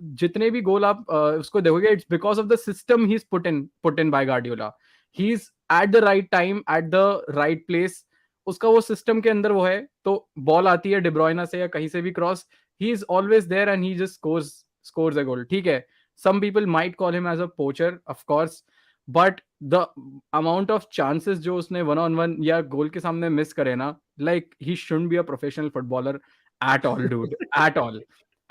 जितने भी गोल आप उसको देखोगे, it's because of the system he is put in by Guardiola. He is at the right time at the right place. उसका वो सिस्टम के अंदर वो है, तो बॉल आती है डिब्रोइना से या कहीं से भी cross, he is always there and he just scores a goal. ठीक है, some people might call him as a poacher, of course, but the amount of chances जो उसने 1-on-1 या गोल के सामने मिस करे ना, like he shouldn't be a professional footballer at all, dude, at all.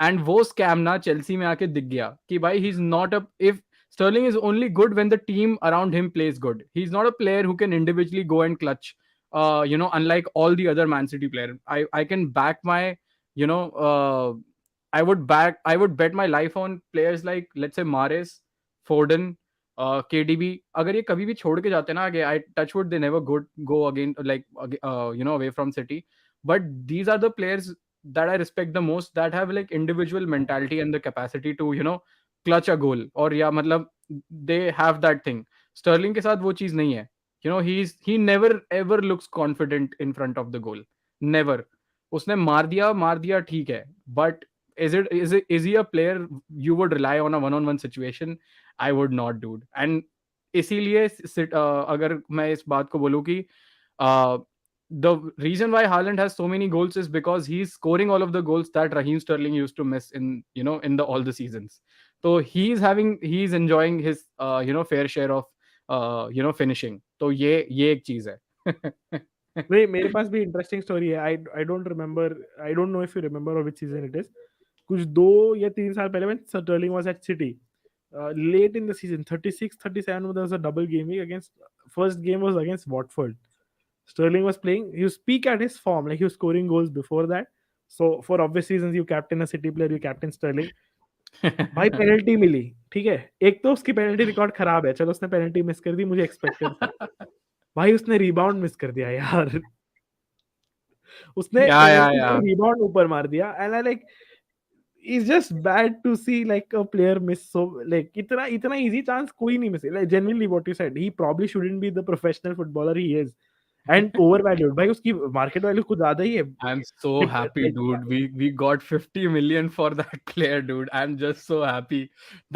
And वो स्कैम ना चेल्सी में आके दिख गया कि भाई he's not a, if Sterling is only good when the team around him plays good. He's not a player who can individually go and clutch. Unlike all the other Man City player, I can back my, you know, I would bet my life on players like, let's say, Mahrez, Foden, KDB. अगर ये कभी भी छोड़ के जाते ना आगे, I touch wood, they never go again, like away from City. But these are the players that I respect the most, that have like individual mentality and the capacity to clutch a goal. और या मतलब they have that thing. Sterling के साथ वो चीज नहीं है. He never ever looks confident in front of the goal. Never. उसने मार दिया ठीक है, but is he a player you would rely on a one-on-one situation? I would not, dude. And इसीलिए अगर मैं इस बात को बोलूं कि the reason why Haaland has so many goals is because he's scoring all of the goals that Raheem Sterling used to miss in the all the seasons. So he's enjoying his fair share of finishing. तो ये एक चीज है. नहीं, मेरे पास भी इंटरेस्टिंग स्टोरी है. I don't remember, I don't know if you remember और व्हिच सीजन इट इज. कुछ 2 या 3 साल पहले when Sterling was at City, late in the season 36-37, there was a double game week against, first game was against Watford. Sterling was playing, he was peak at his form, like he was scoring goals before that. So for obvious reasons you captain a City player, you captain Sterling. भाई पेनल्टी मिली, ठीक है. एक तो उसकी पेनल्टी रिकॉर्ड खराब है, चलो उसने पेनल्टी मिस कर दी, मुझे एक्सपेक्टेड था. भाई उसने रिबाउंड मिस कर दिया यार. उसने पेनल्टी से रिबाउंड ऊपर मार दिया. And I like, it's just bad to see like a player miss, so like itna easy chance koi nahi miss. Like genuinely what you said, he probably shouldn't be the professional footballer he is, and overvalued. Bhai uski market value kuch zyada hi hai. I'm so happy, dude. We got 50 million for that player, dude. I'm just so happy.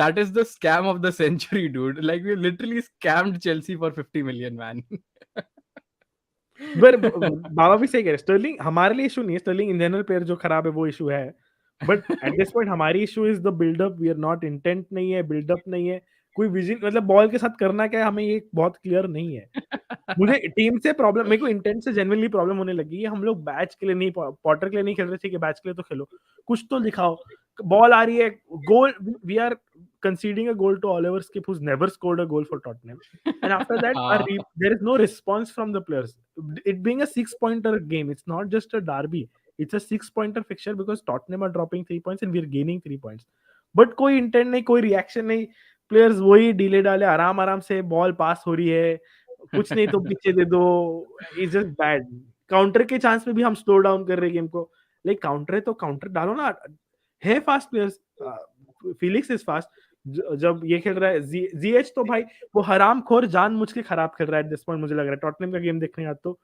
That is the scam of the century, dude. Like, we literally scammed Chelsea for 50 million, man. पर बाबा भी सही कह रहे, स्टर्लिंग हमारे लिए इशू नहीं है. स्टर्लिंग इन जनरल प्लेयर जो खराब है वो इशू है, बट एट दिस पॉइंट हमारी issue is the build up. We are not, intent नहीं है, बिल्डअप नहीं है, कोई विजन, मतलब बॉल के साथ करना क्या है हमें ये बहुत क्लियर नहीं है. मुझे टीम से प्रॉब्लम, मेरे को इंटेंट से जेन्युइनली प्रॉब्लम होने लगी है. हम लोग बैच के लिए नहीं, पॉटर के लिए नहीं खेल रहे थे कि बैच के लिए तो खेलो, कुछ तो दिखाओ. बॉल आ रही है, goal, we are conceding a goal to Oliver Skip, who's never scored a goal for Tottenham, and after that there is no response from the players. It being a 6-pointer game, it's not just a derby, it's a 6-pointer fixture because Tottenham are dropping 3 points and we're gaining 3 points. But कोई इंटेंट नहीं, कोई रिएक्शन नहीं. प्लेयर्स वही डीले डाले, आराम आराम से बॉल पास हो रही है, कुछ नहीं तो पीछे दे दो. It's just bad. काउंटर के चांस में भी हम स्लो डाउन कर रहे हैं गेम को. लाइक काउंटर है तो काउंटर डालो ना. है fast players, Felix is fast. जब ये खेल रहा है जीएच, तो भाई वो हरामखोर जानबूझ के खराब खेल रहा है एट दिस पॉइंट. मुझे लग रहा है टॉटनहम का गेम देखने का तो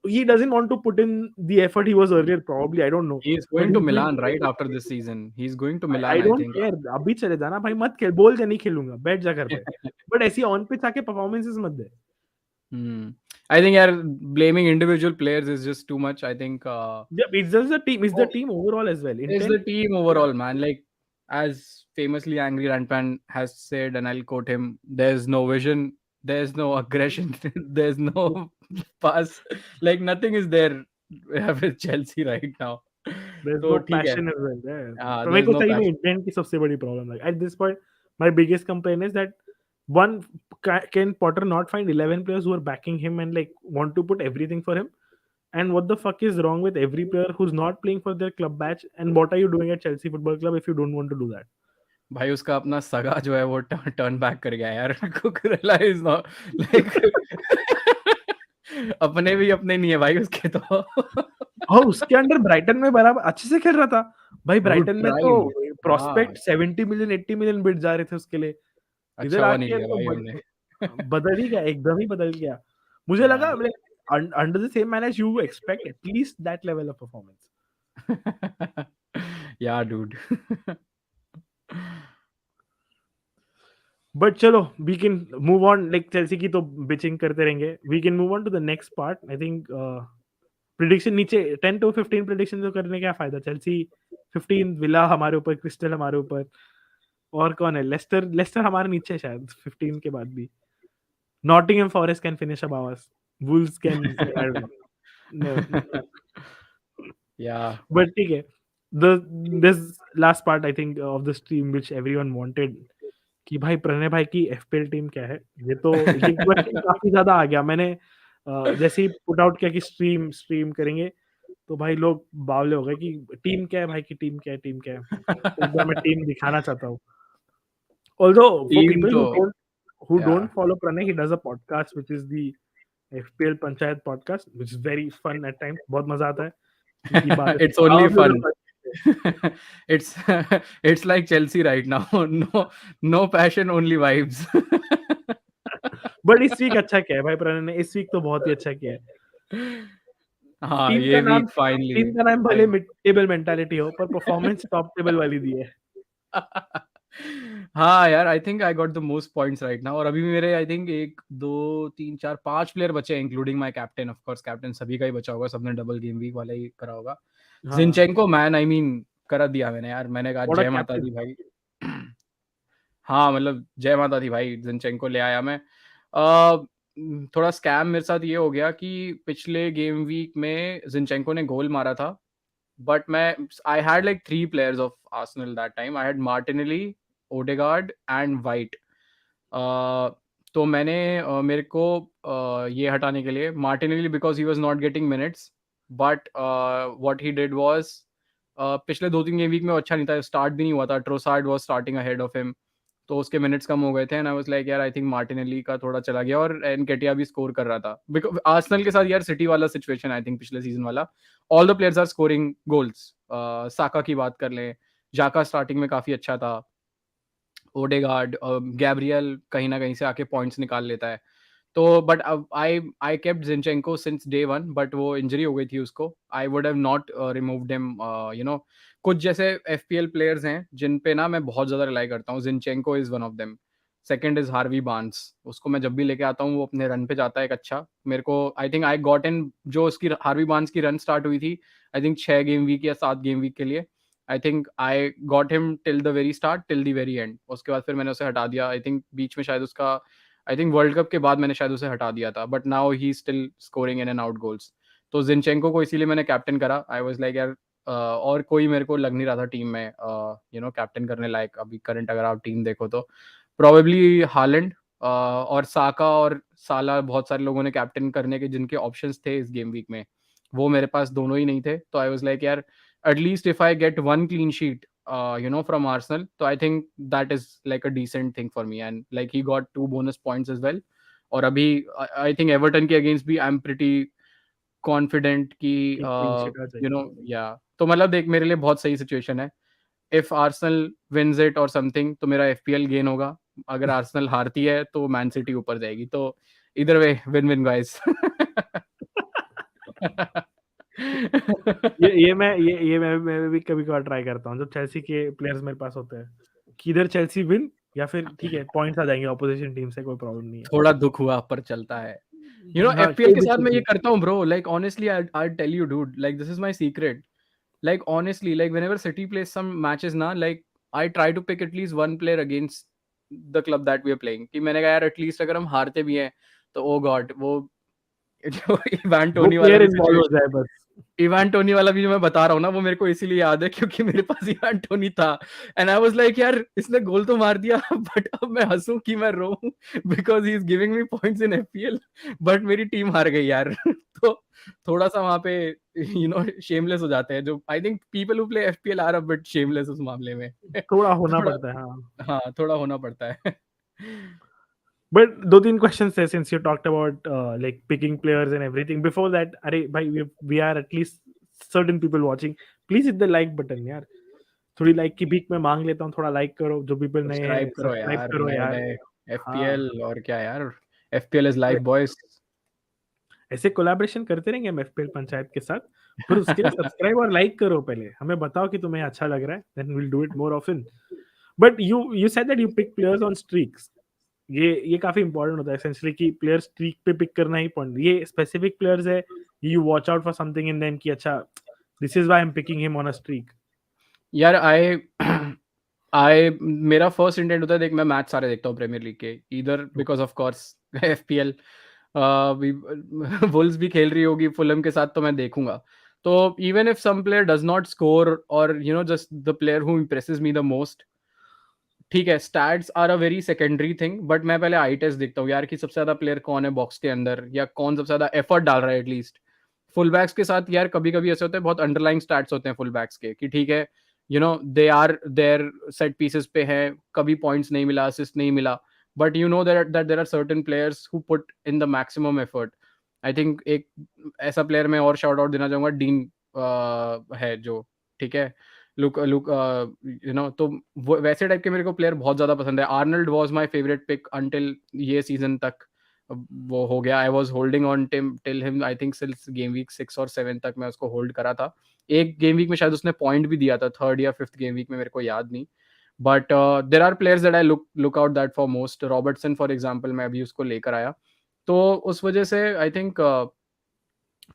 he doesn't want to put in the effort he was earlier, probably, I don't know. He's going to Milan right after this season. He's going to Milan, I I don't think. care. अभी चले जाना भाई, मत खेल, बोल के नहीं खेलूंगा, बैठ जा घर पे. बट ऐसी ऑन पिच आके परफॉर्मेंसेस मत दे. I think blaming individual players is just too much. I think it's just the team. It's the team overall as well. It's the team overall, man. Like, as famously Angry Rantpan has said, and I'll quote him: "There's no vision, there's no aggression, there's no pass. Like, nothing is there with Chelsea right now. There's So, no passion as well. तो मेरे there's को no सही में passion. इंटेंट की सबसे बड़ी प्रॉब्लम है. At this point, my biggest complaint is that one, can Potter not find 11 players who are backing him and like want to put everything for him? And what the fuck is wrong with every player who's not playing for their club badge? And what are you doing at Chelsea Football Club if you don't want to do that? भाई उसका अपना सगा जो है वो टर्न बैक कर गया यार. कुकरेला इज नॉट लाइक अपने भी अपने नहीं है भाई उसके तो. और उसके अंडर ब्राइटन में बराबर अच्छे से खेल रहा था भाई. ब्राइटन में तो प्रोस्पेक्ट 70 मिलियन 80 मिलियन बिड जा रहे थे उसके लिए. इधर आके तो बदल ही गया, एकदम ही बदल गया. मुझे लगा like under the same manage you expect at least that level of performance. Yeah, dude. But chalo, we can move on. Like Chelsea की तो bitching करते रहेंगे. We can move on to the next part. I think prediction नीचे 10 to 15 prediction तो करने क्या फायदा. Chelsea 15, विला हमारे ऊपर, क्रिस्टल हमारे ऊपर, और कौन है, लेस्टर हमारे नीचे शायद 15 के बाद भी. Nottingham Forest can finish above us. Wolves can I don't know. No. Yeah. But ठीक है. This last part I think of the stream which everyone wanted, कि भाई प्रणय भाई की FPL टीम क्या है. ये क्वेश्चन काफी ज्यादा आ गया. मैंने जैसे ही पुट आउट किया कि स्ट्रीम करेंगे, तो भाई लोग बावले हो गए कि टीम क्या है भाई, की टीम क्या है, टीम क्या है? तो एक बार मैं टीम दिखाना चाहता हूँ। Although for टीम people तो who या don't follow Pranay, he does a podcast which is the FPL Panchayat podcast, which is very fun at times. बहुत मजा आता है उनकी बातें it's सुनना। only आप भी उधर fun. सर्च कीजिए। it's it's like Chelsea right now. No passion, only vibes. But इस वीक अच्छा किया है भाई प्रणय ने, इस वीक तो बहुत ही अच्छा किया है। हाँ, टीम का ये नाम वीक फाइनली टीम का नाम भले फाइन. मिड टेबल मेंटालिटी हो, पर परफॉर्मेंस टॉप टेबल वाली दी है। हाँ यार, आई think I got the most points right now. और अभी मेरे आई थिंक 1 2 3 4 5 प्लेयर बचे हैं, including my captain. Of course captain सभी का ही बचा होगा, सबने डबल गेम वीक वाला ही करा होगा. हाँ, जिनचेंको मैन, आई मीन करा दिया मैंने यार. मैंने कहा व्हाट अ जय माता दी कैप्टन। भाई. हाँ, मतलब जय माता दी भाई, जिनचेंको ले आया मैं. अ, थोड़ा स्कैम मेरे साथ ये हो गया कि पिछले गेम वीक में जिनचेंको ने गोल मारा था. But I had like 3 players of Arsenal that time. I had Martinelli, Odegaard, and White. Uh, तो मैंने मेरे को ये हटाने के लिए Martinelli, because he was not getting minutes. But what he did was, पिछले 2 3 गेम वीक में वो अच्छा नहीं था, स्टार्ट भी नहीं हुआ था. Trossard was starting ahead of him, तो उसके मिनट्स कम हो गए थे. एंड आई वाज लाइक यार, आई थिंक मार्टिनेली का थोड़ा चला गया. और एनकेटिया भी स्कोर कर रहा था, बिकॉज आर्सेनल के साथ यार सिटी वाला सिचुएशन, आई थिंक पिछले सीजन वाला. All the players are scoring goals. Saka की बात कर लें, जाका स्टार्टिंग में काफी अच्छा था. ओडेगार्ड, गैब्रियल कहीं ना कहीं से आके पॉइंट्स निकाल लेता है. तो but I kept जिनचेंको since day one, but वो इंजरी हो गई थी उसको. I would have not removed him. You know, कुछ जैसे एफपीएल प्लेयर्स हैं जिन पे ना मैं बहुत ज्यादा रिलाई करता हूँ. जिनचेंको is one of them. Second is Harvey Barnes. उसको मैं जब भी लेके आता हूँ वो अपने रन पे जाता है एक अच्छा. मेरे को आई थिंक आई गॉट इन, जो उसकी हार्वी बार्न्स की रन स्टार्ट हुई थी, आई थिंक 6 गेम वीक या 7 गेम वीक के लिए. आई think I got him till the very start, till the very and. उसके बाद फिर मैंने उसे हटा दिया. आई थिंक बीच में शायद उसका, आई थिंक वर्ल्ड कप के बाद मैंने शायद उसे हटा दिया था. But now he still scoring in and out goals. तो जिनचेंको को इसीलिए मैंने कैप्टन करा. आई वाज लाइक यार, और कोई मेरे को लग नहीं रहा था टीम में कैप्टन करने लायक. अभी करंट अगर आप टीम देखो तो प्रोबेबली हालैंड और साका और साला, बहुत सारे लोगों ने कैप्टन करने के जिनके ऑप्शंस थे इस गेम वीक में, वो मेरे पास दोनों ही नहीं थे. तो आई वाज लाइक यार, at least if I get 1 clean sheet from Arsenal, so I think that is like a decent thing for me. And like he got 2 bonus points as well. और अभी I think एवर्टन के अगेंस्ट भी आई एम प्रिटी कॉन्फिडेंट कि कि क्लीन शीट आ जाएगी। या. तो मतलब देख, मेरे लिए बहुत सही सिचुएशन है. इफ आर्सेनल विन्स इट और समथिंग, तो मेरा एफपीएल गेन होगा. अगर आर्सेनल हारती है तो मैन सिटी ऊपर जाएगी. तो इधर वे विन विन गाइस. मैं भी कभी-कभार ट्राई करता हूँ, जब चेल्सी के प्लेयर्स मेरे पास होते हैं, कि इधर चेल्सी विन या फिर ठीक है, पॉइंट्स आ जाएँगे अपोजिशन टीम से, कोई प्रॉब्लम नहीं है। थोड़ा दुख हुआ पर चलता है. हाँ, एफपीएल कोई के साथ दिक्कत मैं ये नहीं। करता हूँ bro. Like honestly I tell you dude, like this is my secret. Like honestly, like whenever City plays some matches ना, like I try to pick at least one player against the club that we are playing. कि मैंने कहा यार, एटलीस्ट अगर हम हारते भी हैं तो ओ गॉड, वो जो इवान वो टोनी वाला प्लेयर भी इन्वॉल्व हो सिचुएशन, जाए बस। इवान टोनी वाला भी जो मैं बता रहा हूँ ना, वो मेरे को इसीलिए याद है क्योंकि मेरे पास इवान टोनी था. एंड आई वाज लाइक यार, इसने गोल तो मार दिया, बट अब मैं हंसूं कि मैं रो, because he is giving me points in FPL, but मेरी टीम हार गई यार. तो थोड़ा सा वहां पे शेमलेस हो जाते हैं. जो I think people who play FPL are a bit shameless उस मामले में. थोड़ा होना थोड़ा, पड़ता है, हाँ। हाँ थोड़ा होना पड़ता है. बट 2-3 क्वेश्चन्स थे since you talked about like picking players and everything. Before that, अरे भाई, we are at least certain people watching, please hit the like button यार। थोड़ी लाइक की भीख मैं माँग लेता हूँ, थोड़ा लाइक करो, जो पीपल नए सब्सक्राइब हैं करो सब्सक्राइब यार, करो नए यार। नए हाँ, एफपीएल. और क्या यार, एफपीएल इज लाइफ अरे बॉयज. ऐसे कोलैबोरेशन करते रहेंगे हम एफपीएल पंचायत के साथ, पर उसके लिए सब्सक्राइब और लाइक करो पहले। हमें बताओ कि तुम्हें अच्छा लग रहा है, then we will do it more often. But you said that you pick players on streaks. ये काफ़ी इम्पोर्टेंट होता है एसेंशियली कि प्लेयर स्ट्रीक पे पिक करना ही पॉइंट। ये स्पेसिफिक प्लेयर्स है, you watch out for something in them कि अच्छा, this is why I am picking him on a streak. यार आई आई मेरा फर्स्ट इंटेंट होता है, देख मैं मैच सारे देखता हूँ प्रीमियर लीग के, इधर because of course FPL Wolves भी खेल रही होगी फुलम के साथ, तो मैं देखूंगा. तो even if some player does not score, और just the player who impresses me the most, ठीक है, stats are a very secondary thing, but मैं पहले आई टेस्ट देखता हूँ यार कि सबसे ज्यादा प्लेयर कौन है बॉक्स के अंदर, या कौन सबसे ज्यादा एफर्ट डाल रहा है एटलीस्ट फुल बैक्स के साथ यार कभी कभी ऐसे होता है, बहुत अंडरलाइंग स्टैट्स होते हैं फुल बैक्स के, कि ठीक है they are there set pieces पे हैं, कभी पॉइंट्स नहीं मिला, असिस्ट नहीं मिला, but you know that there are certain players who put in the maximum effort. I think एक ऐसा प्लेयर मैं और शाउट आउट देना चाहूंगा, डीन है जो, ठीक है, लुक लुक तो वैसे टाइप के मेरे को प्लेयर बहुत ज्यादा पसंद है। Arnold was my favourite pick until ये सीजन तक वो हो गया। I was holding on till him, I think since game week 6 और 7 तक मैं उसको होल्ड करा था। एक गेम वीक में शायद उसने पॉइंट भी दिया था, थर्ड या फिफ्थ गेम वीक में, मेरे को याद नहीं। But there are players that I look out that for most. Robertson for example, मैं अभी उसको लेकर आया, तो उस वजह से I think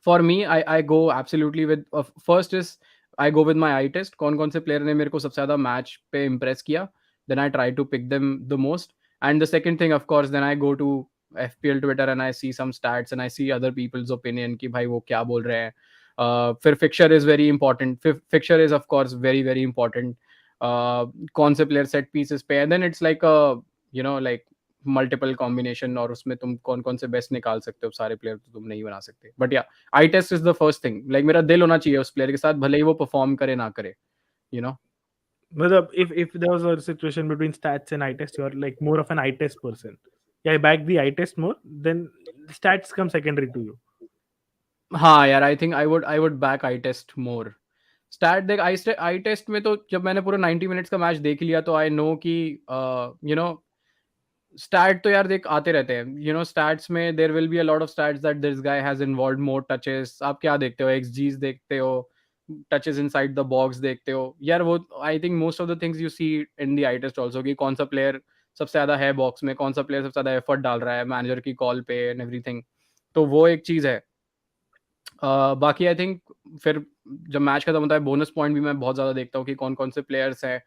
for me I go absolutely with, first is I go with my eye test, कौन कौन से प्लेयर ने मेरे को सबसे ज्यादा मैच पे इम्प्रेस किया, then I try to pick them the most. And the second thing of course, then I go to FPL Twitter and I see some stats and I see other people's opinion कि भाई वो क्या बोल रहे हैं। फिर fixture is very important, fixture is of course very very important, कौन से प्लेयर सेट पीसेस पे, and then it's like like multiple combination, और उसमें तुम कौन कौन से बेस्ट निकाल सकते हो, सारे प्लेयर तो तुम नहीं बना सकते। But yeah, eye test is the first thing, like मेरा दिल होना चाहिए उस प्लेयर के साथ, भले ही वो परफॉर्म करे ना करे, यू नो। मतलब if there was a situation between stats and eye test, you are like more of an eye test person. Yeah, I back the eye test more, then stats come secondary to you. हाँ यार, I would back eye test more. Stat देख, आई टेस्ट में तो जब मैंने पूरा 90 मिनट्स का मैच देख लिया, तो आई नो कि स्टैट तो यार देख आते रहते हैं, स्टैट्स में there will be a lot of stats that this guy has involved more touches. आप क्या देखते हो, एक्सजीज देखते हो, टचेस इनसाइड द बॉक्स देखते हो यार, वो I think most of the things you see in the eye test also, कि कौन सा प्लेयर सबसे ज्यादा है बॉक्स में, कौन सा प्लेयर सबसे ज्यादा एफर्ट डाल रहा है मैनेजर की कॉल पे एंड एवरीथिंग। तो वो एक चीज है। बाकी आई थिंक फिर जब मैच खत्म होता है, बोनस पॉइंट भी मैं बहुत ज्यादा देखता हूँ कि कौन कौन से प्लेयर्स हैं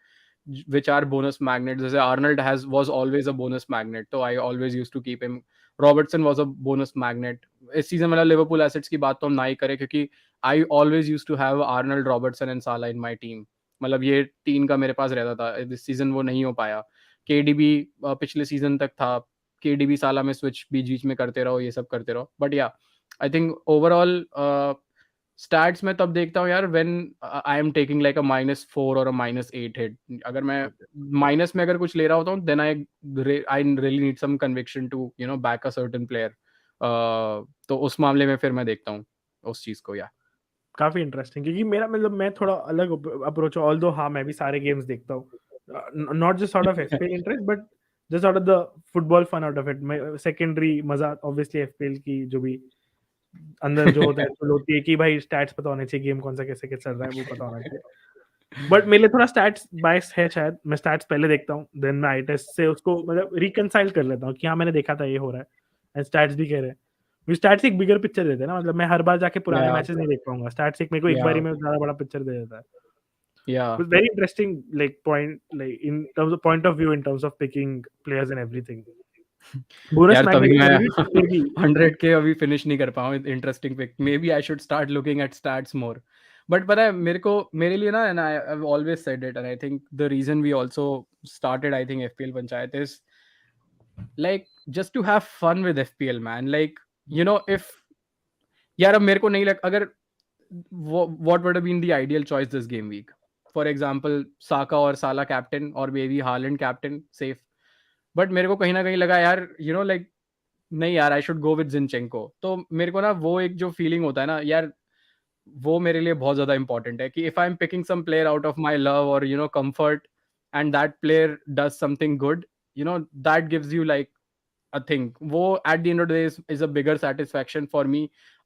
which are bonus magnets. जैसे Arnold was always a bonus magnet, तो I always used to keep him. Robertson was a bonus magnet. इस सीजन वाला लिवरपूल एसेट्स की बात तो हम ना ही करें, क्योंकि I always used to have Arnold, Robertson and Salah in my team. मतलब ये तीन का मेरे पास रहता था। इस सीजन वो नहीं हो पाया। KDB पिछले सीजन तक था, KDB साला में स्विच बीच बीच में करते रहो, ये सब करते रहो। But yeah, I think overall stats में तब देखता हूँ यार, when I am taking like a -4 और अ -8 हिट। अगर मैं Okay. माइनस में अगर कुछ ले रहा होता हूँ, then I really need some conviction to back a certain player. तो उस मामले में फिर मैं देखता हूँ उस चीज को। या काफी इंटरेस्टिंग, क्योंकि मेरा मतलब मैं थोड़ा अलग अप्रोच हूँ, ऑल्दो हाँ मैं भी सारे गेम्स देखता हूँ, not just out of FPL interest, but just out of the football fun out of it. मैं सेकेंडरी मजा ऑब्वियसली एफपीएल की जो भी अंदर जो होता है तो होती है कि भाई स्टैट्स पता होने चाहिए, गेम कौन सा कैसे कैसे चल रहा है वो पता होना चाहिए। बट मेरे लिए थोड़ा स्टैट्स बायस है शायद, मैं स्टैट्स पहले देखता हूँ, देन मैं आई टेस्ट से उसको मतलब रिकंसाइल कर लेता हूँ कि हाँ मैंने देखा था ये हो रहा है, एंड स्टैट्स भी कह रहे हैं। स्टैट्स एक बिगर पिक्चर देते हैं ना, मतलब मैं हर बार जाके पुराने या मैचेस नहीं देख पाऊंगा, स्टैट्स एक मेरे को एक बार ही में ज्यादा बड़ा पिक्चर दे देता है। या It was very interesting, like point, like in terms of point of view, in terms of picking players and everything. Bonus यार magnet तभी मैं मेरे भी मेरे भी 100 के अभी फिनिश नहीं कर पाऊँ। Interesting pick, maybe I should start looking at stats more. But पता है मेरे लिए ना, and I have always said it, and I think the reason we also started, I think, FPL Panchayat is like just to have fun with FPL, man. Like, if यार अब मेरे को नहीं लग, अगर what would have been the ideal choice this game week? For example, साका और साला कैप्टन और baby Holland captain safe. But मेरे को कहीं ना कहीं लगा यार, लाइक नहीं यार, आई शुड गो विद जिनचेंको। तो मेरे को ना वो एक जो फीलिंग होता है ना यार, वो मेरे लिए बहुत ज्यादा इंपॉर्टेंट है, कि if I am picking some player out of my love और comfort, and that player does something good, that gives you like a thing. वो at the end of the day is a bigger satisfaction for me,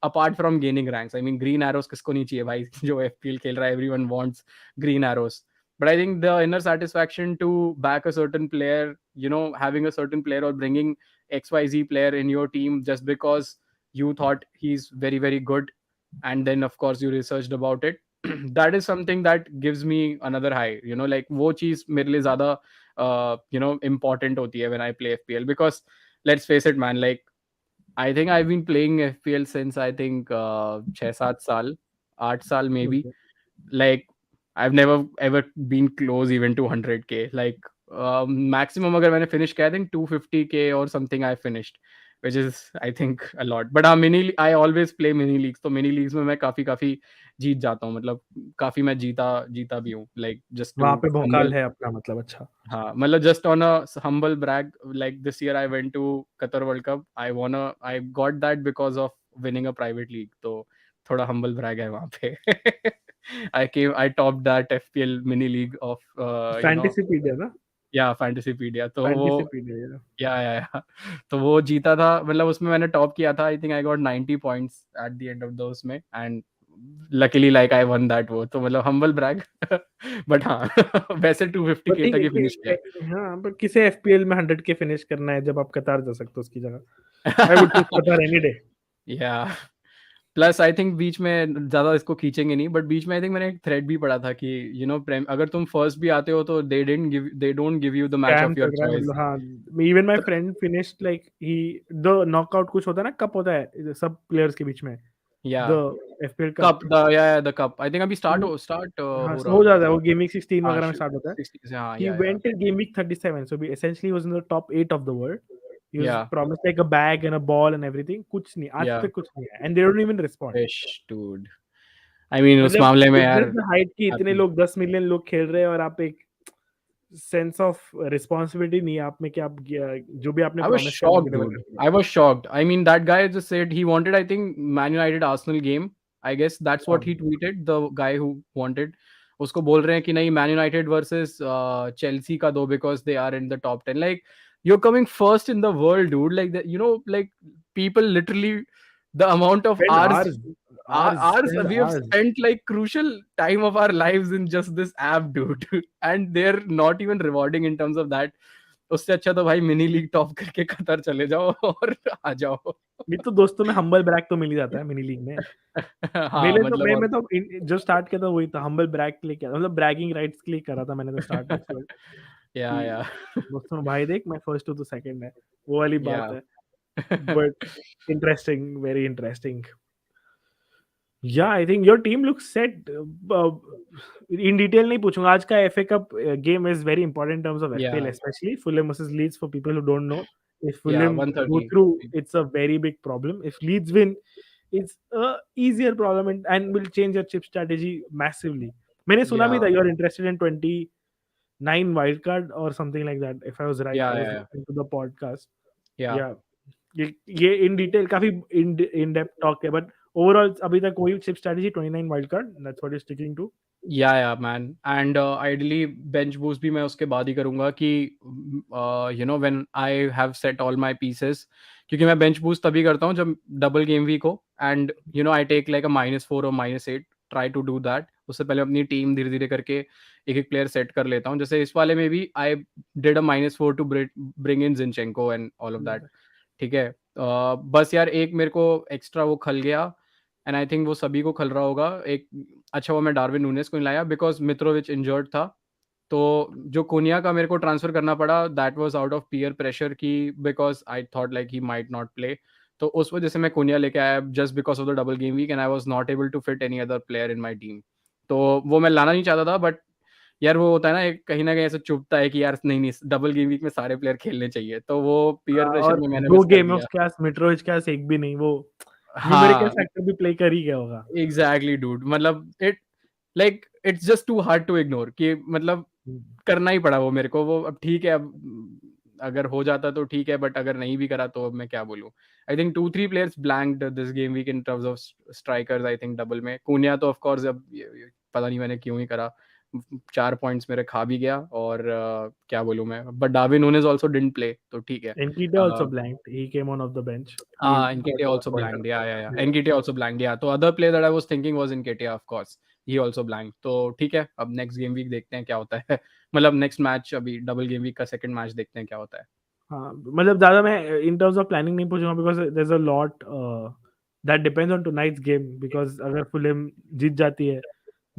apart from gaining ranks. I mean, green arrows किसको नहीं चाहिए भाई जो FPL खेल रहा है, everyone wants green arrows. But I think the inner satisfaction to back a certain player, having a certain player or bringing XYZ player in your team just because you thought he's very very good, and then of course you researched about it, that is something that gives me another high, like वो चीज मेरे लिए ज्यादा important होती है when I play FPL, because let's face it, man, like I think I've been playing FPL since I think 6-7 साल, 8 साल maybe. okay. Like I've never ever been close even to 100k. Like maximum अगर मैंने finish किया, I think 250k or something I finished. which is I think a lot. But हाँ mini I always play mini leagues, तो mini leagues में मैं काफी काफी जीत जाता हूँ, मतलब काफी मैं जीता जीता भी हूँ, like just to वहाँ पे humble. भौकाल है अपना मतलब अच्छा। हाँ मतलब just on a humble brag, like this year I went to Qatar World Cup, I got that because of winning a private league, तो थोड़ा humble brag है वहाँ पे. I topped that FPL mini league of फैंटेसीपीडिया ना? या फैंटेसीपीडिया, तो वो फैंटेसीपीडिया। या तो वो जीता था, मतलब उसमें मैंने टॉप किया था, I think I got 90 points at the end of the उसमें, and luckily like I won that, वो तो मतलब हम्बल ब्रैग. बट हाँ वैसे 250 पर के ठीक तक है ही कि फिनिश किया. हाँ, पर किसे एफपीएल में 100 के फिनिश करना है जब आप कतार जा सकते हो उसकी जगह? आई वुड चूज कतार एनी डे। या प्लस आई थिंक बीच में ज्यादा इसको खींचेंगे नहीं, बट बीच में आई थिंक मैंने एक थ्रेड भी पढ़ा था कि प्रेम अगर तुम फर्स्ट भी आते हो तो they don't give you the match scam of your चल रहा है चॉइस. मतलब हाँ, even my friend finished like he the knockout कुछ होता है ना, कप होता है सब प्लेयर्स के बीच में, या the FPL cup cup. The cup I think अभी स्टार्ट हाँ, हो रहा हो होगा जाता है वो शायद. गेम वीक 16 हाँ वगैरह में स्टार्ट होता है। 60 से, हाँ He या went till game week 37, so he essentially was in the top 8 of the world. He was या promised like a bag and a ball and everything. कुछ नहीं, आज या तक कुछ नहीं है, and they don't even respond. Fish dude. I mean उस मतलब मामले में it's यार just the height कि इतने काफी. लोग 10 मिलियन लोग खेल रहे हैं और आप एक सेंस ऑफ रिस्पॉन्सिबिलिटी नहीं है आप में कि आप जो भी आपने I was प्रॉमिस किया वो shocked, डिलीवर dude. करते I was shocked. I mean, that guy just said he wanted, I think, Man United Arsenal game. I guess that's what he हो। tweeted. The guy who wanted. उसको बोल रहे हैं कि नहीं Man United versus Chelsea का दो because they are in the top 10. Like you're coming first in the world, dude. Like that, like people literally the amount of Spend hours hours, hours, hours spend we have hours. spent like crucial time of our lives in just this app, dude. And they're not even rewarding in terms of that. उससे अच्छा तो भाई मिनी लीग टॉप करके कतर चले जाओ और आ जाओ. ये तो दोस्तों में हम्बल ब्रैग तो मिल ही जाता है मिनी लीग में। हाँ मैंने तो मतलब मैं और तो जो स्टार्ट किया था वही था, हम्बल ब्रैग के लिए किया था, मतलब ब्रैगिंग राइट्स के लिए करा था मैंने तो स्टार्ट एक्चुअली या कि दोस्तों भाई देख मैं फर्स्ट हूँ तो सेकंड है, वो वाली बात या है। But interesting, very interesting. Yeah I think your team looks set. In detail नहीं पूछूंगा, आज का FA cup game is very important terms of या FPL, especially Fulham versus Leeds. For people who don't know, if या Fulham go 130. Through it's a very big problem, if Leeds win it's a easier problem and will change your chip strategy massively. मैंने सुना भी या था you're interested in 29 wild card or something like that, if I was right. या I was या listening to the podcast. या Yeah, ये इन डिटेल काफी इन डेप्थ टॉक है, बट ओवरऑल अभी तक वही chip strategy 29 wild card, that's what is sticking to. Yeah man and ideally bench boost भी मैं उसके बाद ही करूंगा कि when I have set all my pieces, क्योंकि मैं बेंच बूस्ट तभी करता हूँ जब डबल गेम वीक हो, and I take like a -4 और -8, ट्राई टू डू दैट. उससे पहले अपनी टीम धीरे धीरे करके एक एक प्लेयर सेट कर लेता हूँ, जैसे इस वाले में भी I did a -4 to bring in Zinchenko and all of that. ठीक है. बस यार एक मेरे को एक्स्ट्रा वो खल गया, एंड आई थिंक वो सभी को खल रहा होगा एक. अच्छा वो मैं डार्विन नूनेस को नहीं लाया बिकॉज मित्रोविच इंजर्ड था, तो जो कोनिया का मेरे को ट्रांसफर करना पड़ा that was out of peer pressure की, because I thought like he might not play. तो उस वजह से मैं कोनिया लेके आया just because of the double game week, and I was not able to fit any other player in my team. तो वो मैं लाना नहीं चाहता था, बट यार वो होता है ना, एक कहीं ना कहीं ऐसा चुभता है कि यार नहीं नहीं डबल गेम वीक में सारे प्लेयर खेलने चाहिए, तो वो पीयर प्रेशर और में मैंने दो मिस कर गेम है दिया. उसके पास, मिट्रोविच के पास एक भी नहीं, वो न्यूमेरिकल हाँ फैक्टर भी प्ले कर ही गया होगा। एग्जैक्टली डूड, मतलब it's just too hard to ignore कि मतलब करना ही पड़ा वो मेरे को. वो अब ठीक है, अब अगर हो जाता तो ठीक है, बट अगर नहीं भी करा तो अब मैं क्या बोलूं. I think 2-3 players blanked this game week in terms of strikers. I think double में कुनिया तो ऑफ कोर्स अब पता नहीं मैंने क्यों ही करा, 4 पॉइंट्स मेरे खा भी गया, और क्या बोलूं मैं, but Darwin Nunez also didn't play, तो ठीक है. Nketiah also blanked, he came on off the bench, he Nketiah got also called blanked. up। Yeah. Nketiah also blanked. Yeah. तो other player that I was thinking was Nketiah, of course. He also blanked. तो ठीक है, अब next game week देखते हैं क्या होता है. मतलब next match अभी double game week का second match देखते हैं क्या होता है. हाँ, मतलब ज़्यादा मैं इन टर्म्स ऑफ प्लानिंग नहीं पूछूंगा, because there is a lot that depends on tonight's game, because अगर फुलहम जीत जाती है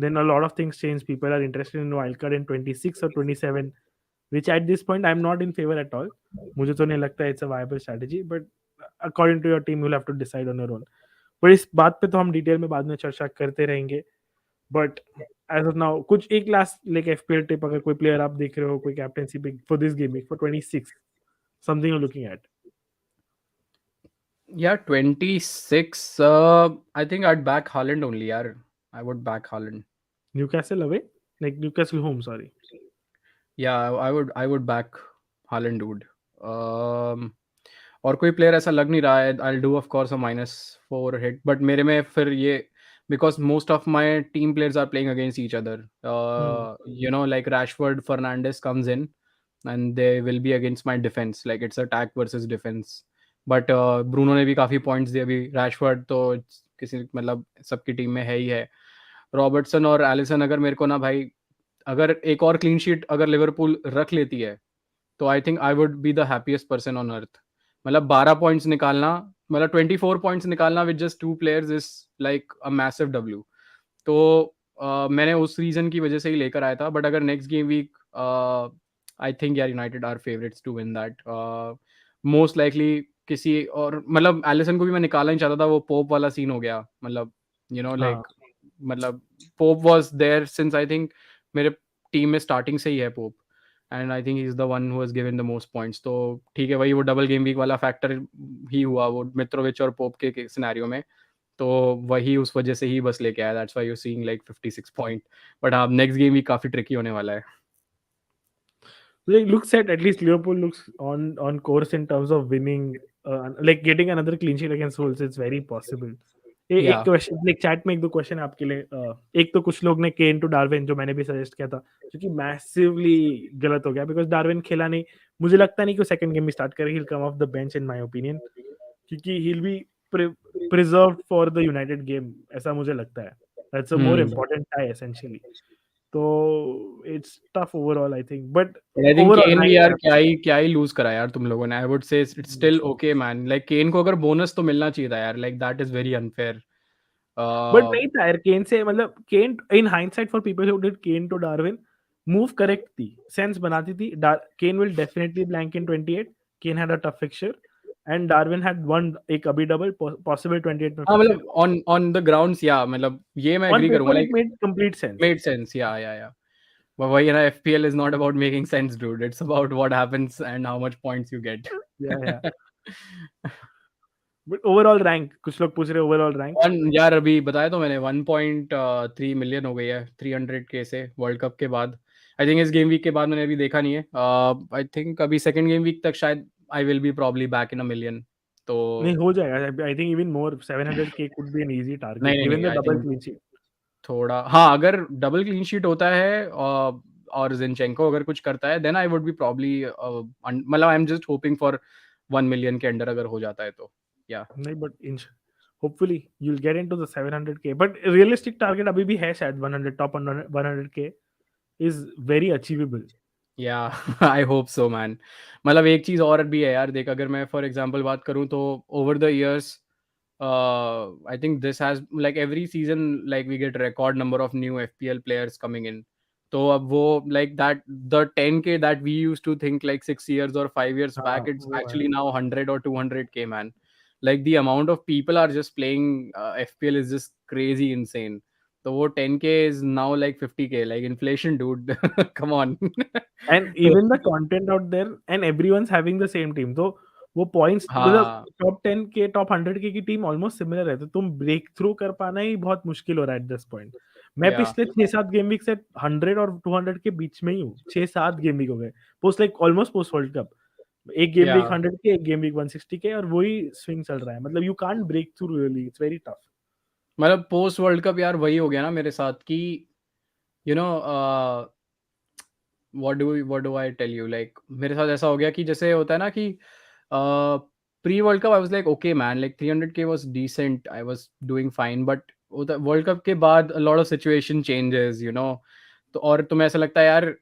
then a lot of things change. People are interested in wildcard in 26 or 27, which at this point I'm not in favor at all. मुझे तो नहीं लगता it's a viable strategy, but according to your team you'll have to decide on your own. पर इस बात पे तो हम डिटेल में बाद में चर्चा करते रहेंगे, बट एज ऑफ नाउ कुछ एक लास्ट लाइक एफपीएल टिप, अगर कोई प्लेयर आप देख रहे हो, कोई captaincy pick for this game for 26, something you looking at. Yeah, 26. I think I'd back Haaland only, yaar. I would back Haaland. Newcastle away, like Newcastle home, sorry. Yeah, I would back Haaland, dude. Um, और कोई प्लेयर ऐसा लग नहीं रहा है. I'll do of course a -4 hit, but मेरे में फिर ये because most of my team players are playing against each other. Hmm. Like Rashford, Fernandes comes in, and they will be against my defense. Like it's attack versus defense. But Bruno ने भी काफी points दिए अभी. Rashford तो किसी मतलब सबकी टीम में है ही है. रॉबर्टसन और एलिसन अगर मेरे को ना भाई, अगर एक और क्लीन शीट अगर लिवरपूल रख लेती है, तो आई think I would be the happiest person on earth. मतलब 12 पॉइंट्स निकालना, मतलब 24 पॉइंट्स निकालना with just 2 players is like a massive W. तो मैंने उस रीजन की वजह से ही लेकर आया था. बट अगर next game week, I think यार United are favourites to win that most likely. किसी और मतलब एलिसन को भी मैं निकालना ही चाहता था. वो पोप वाला सीन हो गया. मतलब हाँ. लाइक मतलब Pope was there since I think मेरे टीम में स्टार्टिंग से ही है Pope. And I think he is the one who has given the most points. तो ठीक है, वही वो डबल गेम वीक वाला फैक्टर ही हुआ वो मित्रोविच और पोप के सिनेरियो में. तो वही उस वजह से ही बस लेके आया. That's why you seeing like 56 point. But हाँ, नेक्स्ट गेम भी काफी ट्रिकी होने वाला है. Like looks at least Liverpool looks on course in terms of winning, like getting another clean sheet against Wolves. It's very possible. एक या क्वेश्चन, लाइक चैट में एक दो क्वेश्चन आपके लिए. एक तो कुछ लोग ने केन टू डार्विन, जो मैंने भी सजेस्ट किया था, जो कि मैसिवली गलत हो गया बिकॉज डार्विन खेला नहीं. मुझे लगता नहीं कि वो सेकंड गेम में स्टार्ट करेगा. He will come off the bench in my opinion, क्योंकि he will be preserved for the United game, ऐसा मुझे लगता है. That's a more hmm. Important tie essentially. तो it's tough overall I think, but I think overall Kane भी रैंक यार है. क्या ही लूज करा यार तुम लोगों ने. I would say it's still okay man. Like Kane को अगर बोनस तो मिलना चाहिए था यार. Like that is very unfair. But नहीं था यार केन से, मतलब Kane in hindsight for people who did Kane to Darwin, move correct थी, सेंस बनाती थी. Kane will definitely blank in 28. Kane had a tough fixture and Darwin had one, एक अभी डबल पॉसिबल 28 में हाँ, फिक्चर. मतलब ऑन ऑन द ग्राउंड्स, या मतलब ये मैं ऑन एग्री करूंगा. Paper it like made complete sense. Made sense. या but वही है ना, FPL is not about making sense, dude. It's about what happens and how much points you get. या या बट ओवरऑल रैंक, कुछ लोग पूछ रहे ओवरऑल रैंक. वन यार, अभी बताया तो मैंने 1.3 मिलियन हो गई है 300K से वर्ल्ड कप के बाद. आई थिंक इस गेम वीक के बाद मैंने अभी देखा नहीं है. आई थिंक अभी सेकंड गेम वीक तक शायद आई will B probably back in a million. तो नहीं हो जाएगा. I think even more, 700K could be an easy target नहीं नहीं गिवन नहीं, the I double think clean sheet. थोड़ा, हाँ, अगर डबल क्लीन शीट होता है और जिनचेंको अगर कुछ करता है, then I would be probably, मतलब I am just hoping for 1 million के अंडर अगर हो जाता है तो. या नहीं but in hopefully you'll get into the 700K, but realistic target अभी भी है शायद 100, top 100K is very achievable. या आई होप सो मैन. मतलब एक चीज और भी है यार, देख अगर मैं फॉर एग्जांपल बात करूं तो over the years I think this has like every season like we get record number of new FPL players coming in. तो अब वो like that the 10K that we used to think like 6 years or 5 years हाँ back, it's वो है. actually now 100 or 200K man. Like the amount of people are just playing FPL is just crazy insane. तो वो 10K is now like 50K, like inflation, dude. Come on. And तो even the content out there and everyone's having the same team, तो वो पॉइंट्स मतलब हाँ, टॉप 10K टॉप 100K की टीम ऑलमोस्ट सिमिलर है, तो तुम ब्रेक थ्रू कर पाना ही बहुत मुश्किल हो रहा है एट दिस पॉइंट. मैं या पिछले 6-7 गेम वीक से 100 और 200 के बीच में ही हूँ. 6-7 गेम वीक हो गए post, like almost post World cup. एक गेम या वीक 100K, एक गेम वीक 160K, और वही स्विंग चल रहा है. मतलब you can't break through really, it's very tough. मतलब पोस्ट वर्ल्ड कप यार वही हो गया ना मेरे साथ कि you know what do I tell you, like मेरे साथ ऐसा हो गया कि जैसे होता है ना कि pre World Cup I was like okay man, like 300K was decent, I was doing fine. But World Cup के बाद a lot of situation changes, तो और तुम्हें ऐसा लगता है यार,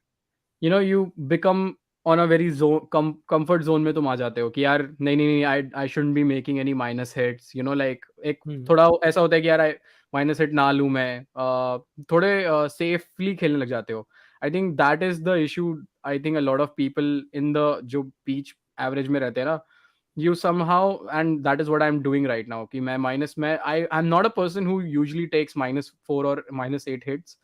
you become on a very zone, comfort zone में तुम आ जाते हो कि यार नहीं नहीं नहीं, I shouldn't be making any minus hits, like एक हम्म. थोड़ा ऐसा होता है कि यार माइनस हिट ना लूं मैं. थोड़े सेफली खेलने लग जाते हो. आई think that is the issue. I think a lot of people in the जो बीच एवरेज में रहते हैं ना, you somehow, and that is what I'm doing right now, कि मैं I'm not a person who usually takes -4 or -8 hits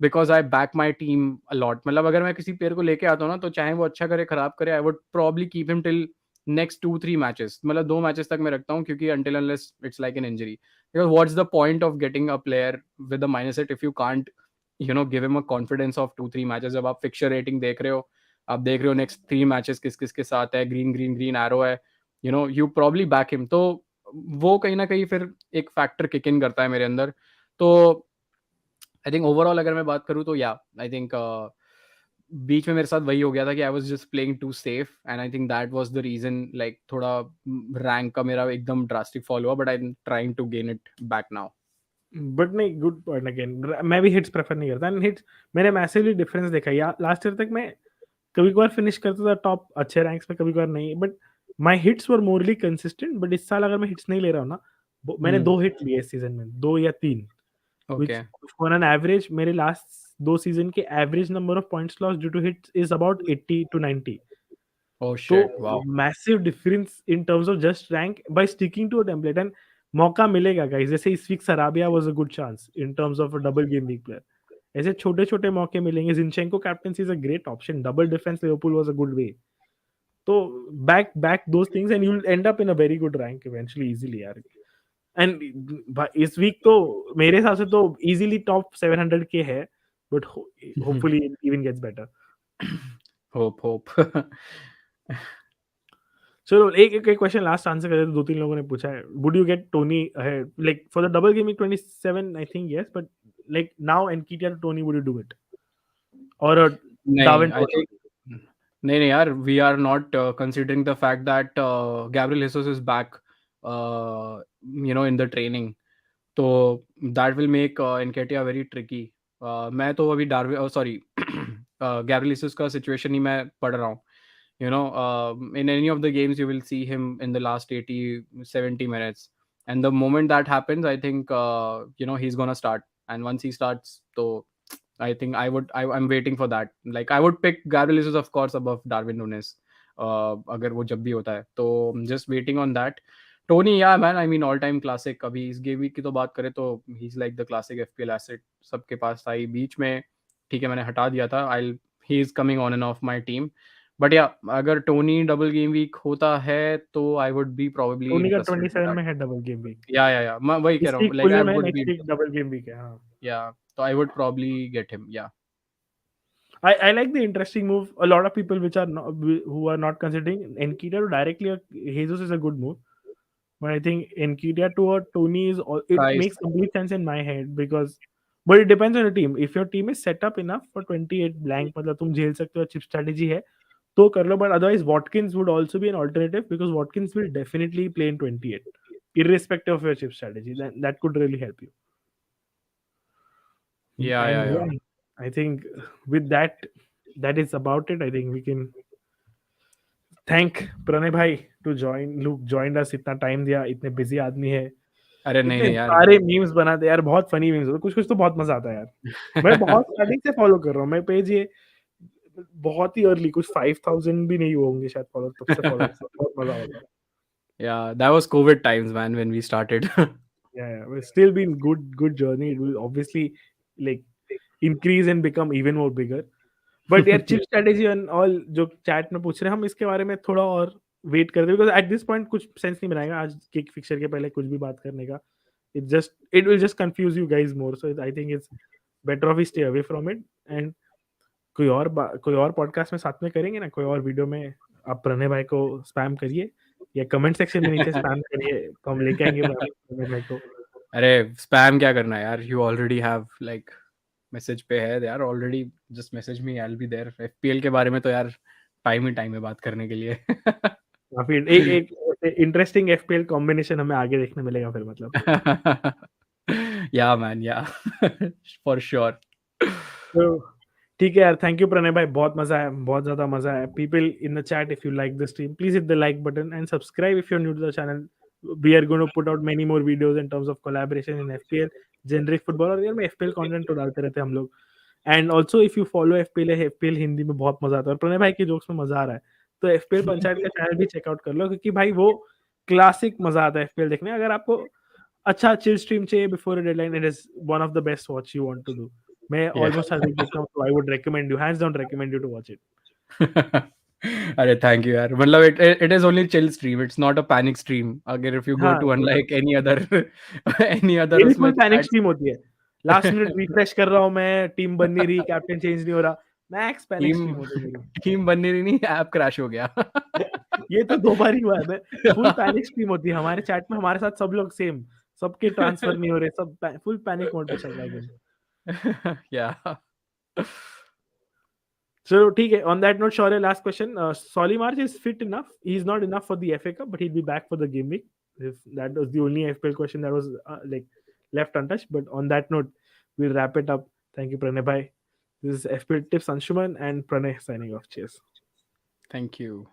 because I back my team a lot. मतलब अगर मैं किसी प्लेयर को लेके आता हूँ ना, तो चाहे वो अच्छा करे खराब करे, I would probably keep him till next 2-3 matches, मतलब 2 मैचेस तक मैं रखता हूँ, क्योंकि until unless it's like an injury. Because what's the point of getting a player with a minus hit if you can't, give him a confidence of 2-3 matches? जब आप फिक्चर रेटिंग देख रहे हो, आप देख रहे हो नेक्स्ट 3 मैचेस किस किस के साथ है, ग्रीन ग्रीन ग्रीन एरो है, यू प्रॉब्ली बैक हिम. तो वो कहीं ना कहीं फिर एक फैक्टर किक इन करता है मेरे अंदर. तो आई थिंक ओवरऑल अगर मैं बात करूँ तो या आई थिंक बीच में मेरे साथ वही हो गया था कि I was just playing too safe, and I think that was the reason, like थोड़ा रैंक का मेरा एकदम ड्रास्टिक फॉल हुआ, but I am trying to gain it back now. But नहीं, गुड पॉइंट अगेन, मैं भी हिट्स प्रेफर नहीं करता, एंड हिट्स मैंने मैसिवली डिफरेंस देखा या लास्ट ईयर तक मैं कभी-कभार फिनिश करता था टॉप अच्छे रैंक्स में, कभी-कभार नहीं, but my hits were morally consistent. But इस साल अगर मैं हिट्स नहीं ले रहा हूँ ना, मैंने 2 हिट लिए इस सीज़न में, 2 या 3, okay. Which for an average मेरे लास्ट 2 सीज़न के average number of points lost due to hits is about 80 to 90. Oh तो shit, wow. Massive difference in terms of just rank by sticking to a template. And मौका मिलेगा गाइस, जैसे इस week Sarabia was a good chance in terms of a double game week player. ऐसे छोटे-छोटे मौके मिलेंगे. Zinchenko captaincy is a great option. Double defence Liverpool was a good way. तो back those things and you'll end up in a very good rank eventually easily यार. एंड इस वीक तो मेरे हिसाब से तो इजीली टॉप 700 के है, but hopefully even gets better. Hope hope. चलो एक एक क्वेश्चन लास्ट आंसर कर देते, 2-3 लोगों ने पूछा है. Would you get Toney ahead like for the double gaming 27 I think yes, but like now Nketiah to Toney, would you do it और नहीं, डार्विन आई थिंक नहीं नहीं यार, we are not considering the fact that Gabriel Jesus is back, in the training. तो that will make Nketiah very tricky. मैं तो अभी डार्विन, सॉरी, गैब्रियल हेसुस का सिचुएशन ही मैं पढ़ रहा हूँ. In any of the games you will see him in the last 80-70 minutes, and the moment that happens, I think he's gonna start, and once he starts, so I think I'm waiting for that. Like I would pick Gabriel Jesus of course above Darwin Nunes, अगर वो जब भी होता है. तो just waiting on that. Tony, yeah man, I mean all time classic. अभी इस गेम वीक की तो बात करें तो he's like the classic FPL asset. सबके पास था ही बीच में, ठीक है मैंने हटा दिया था. He is coming on and off my team. But या अगर टोनी डबल गेम वीक होता है तो I would B probably Tony का इंटरेस्टेड इन 27 दैट. में है डबल गेम वीक. या मैं वही कह इस रहा हूँ, वीक लाइक आई फुलहैम है, would be next week double interested. Game week है. हाँ. या तो I would probably get him. या I like the interesting move. A lot of people which are not, who are not considering Enketia to directly Jesus is a good move, but I think Enketia to a Tony is it price. makes complete sense in my head because, but it depends on your team. If your team is set up enough for 28 blank, मतलब तुम झेल सकते हो, चिप strategy है तो कर लो. But otherwise, Watkins would also be an alternative because Watkins will definitely play in 28, irrespective of your chip strategy. That could really help you. And या yeah, I think with that, that is about it. I think we can thank Pranay भाई to joined us. इतना टाइम दिया, इतने बिजी आदमी है, अरे नहीं इतने नहीं यार. सारे मीम्स बनाते हैं यार, बहुत फनी मीम्स होते, कुछ कुछ तो बहुत मजा आता है यार. मैं बहुत स्टार्टिंग से फॉलो कर रहा हूँ मैं पेज, ये बहुत ही अर्ली, कुछ 5000 भी नहीं होंगे शायद फॉलो, तब से फॉलो, बहुत मजा आता है. या that was Covid times man when we started. Yeah, but still been good journey. It will obviously like increase and become even more bigger. But यार चिप स्ट्रेटेजी एंड ऑल जो चैट में पूछ रहे हैं, हम इसके बारे में थोड़ा और वेट करते हैं, बिकॉज़ एट दिस पॉइंट कुछ सेंस नहीं बनाएगा आज किक फिक्सचर के पहले कुछ भी बात करने का. It will just confuse you guys more, so I think it's better off we stay away from it. And कोई और पॉडकास्ट में साथ में करेंगे ना, कोई और वीडियो में आप प्रणय भाई को स्पैम करिए या कमेंट सेक्शन में नीचे स्पैम करिए, तो हम लेके आएंगे प्रणय भाई को. अरे स्पैम क्या करना है यार, you already have like message पे है यार already, just message me, I will be there. FPL के बारे में तो यार टाइम ही टाइम है बात करने के लिए. काफी एक एक इंटरेस्टिंग एफपीएल कॉम्बिनेशन हमें आगे देखने मिलेगा फिर, मतलब. या मैन, या फॉर श्योर. तो ठीक है यार, थैंक यू प्रणय भाई, बहुत मजा आया, बहुत ज्यादा मजा आया. People in the chat, if you like the stream please hit the like button and subscribe if you are new to the channel. We are going to put out many more videos in terms of collaboration in FPL, generic football, और यार में एफपीएल कंटेंट तो डालते रहते हैं हम लोग. And also if you follow FPL Hindi में बहुत मजा आता है, और प्रणय भाई के जोक्स में मजा आ रहा है, तो एफपीएल पंचायत का चैनल भी चेकआउट कर लो, क्योंकि भाई वो क्लासिक मजा आता है एफपीएल देखने. अगर आपको अच्छा चिल स्ट्रीम चाहिए before a deadline, it is one of the best watch you want to do. मैं Yeah. ऑलमोस्ट हर वीक देखता हूँ, तो I would recommend you, hands down recommend you to watch it. अरे थैंक यू यार, मतलब it is only chill stream, it's not a panic stream. अगर if you go हाँ, to unlike any other any other मेरी उसमें फुल पैनिक chats. स्ट्रीम होती है। लास्ट मिनट रिफ्रेश कर रहा हूँ मैं, टीम बन नहीं रही, कैप्टन चेंज नहीं हो रहा, मैक्स पैनिक टीम स्ट्रीम होती है मेरी। टीम बन नहीं रही, नहीं ऐप क्रैश हो गया. ये तो 2 बार ही हुआ है, मैं फुल पैनिक स्ट्रीम होती है हमारे चैट में, हमारे साथ सब लोग सेम, सबके ट्रांसफर नहीं हो रहे, सब फुल पैनिक मोड पे चल रहा है गेम। Yeah. चलो ठीक है, on that note Shaurya last question, Solly March is fit enough, he is not enough for the FA Cup but he will be back for the game week, if that was the only FPL question that was like left untouched. But on that note, we'll wrap it up. Thank you, Pranay bhai. This is FPL Tips Anshuman and Pranay signing off. Cheers. Thank you.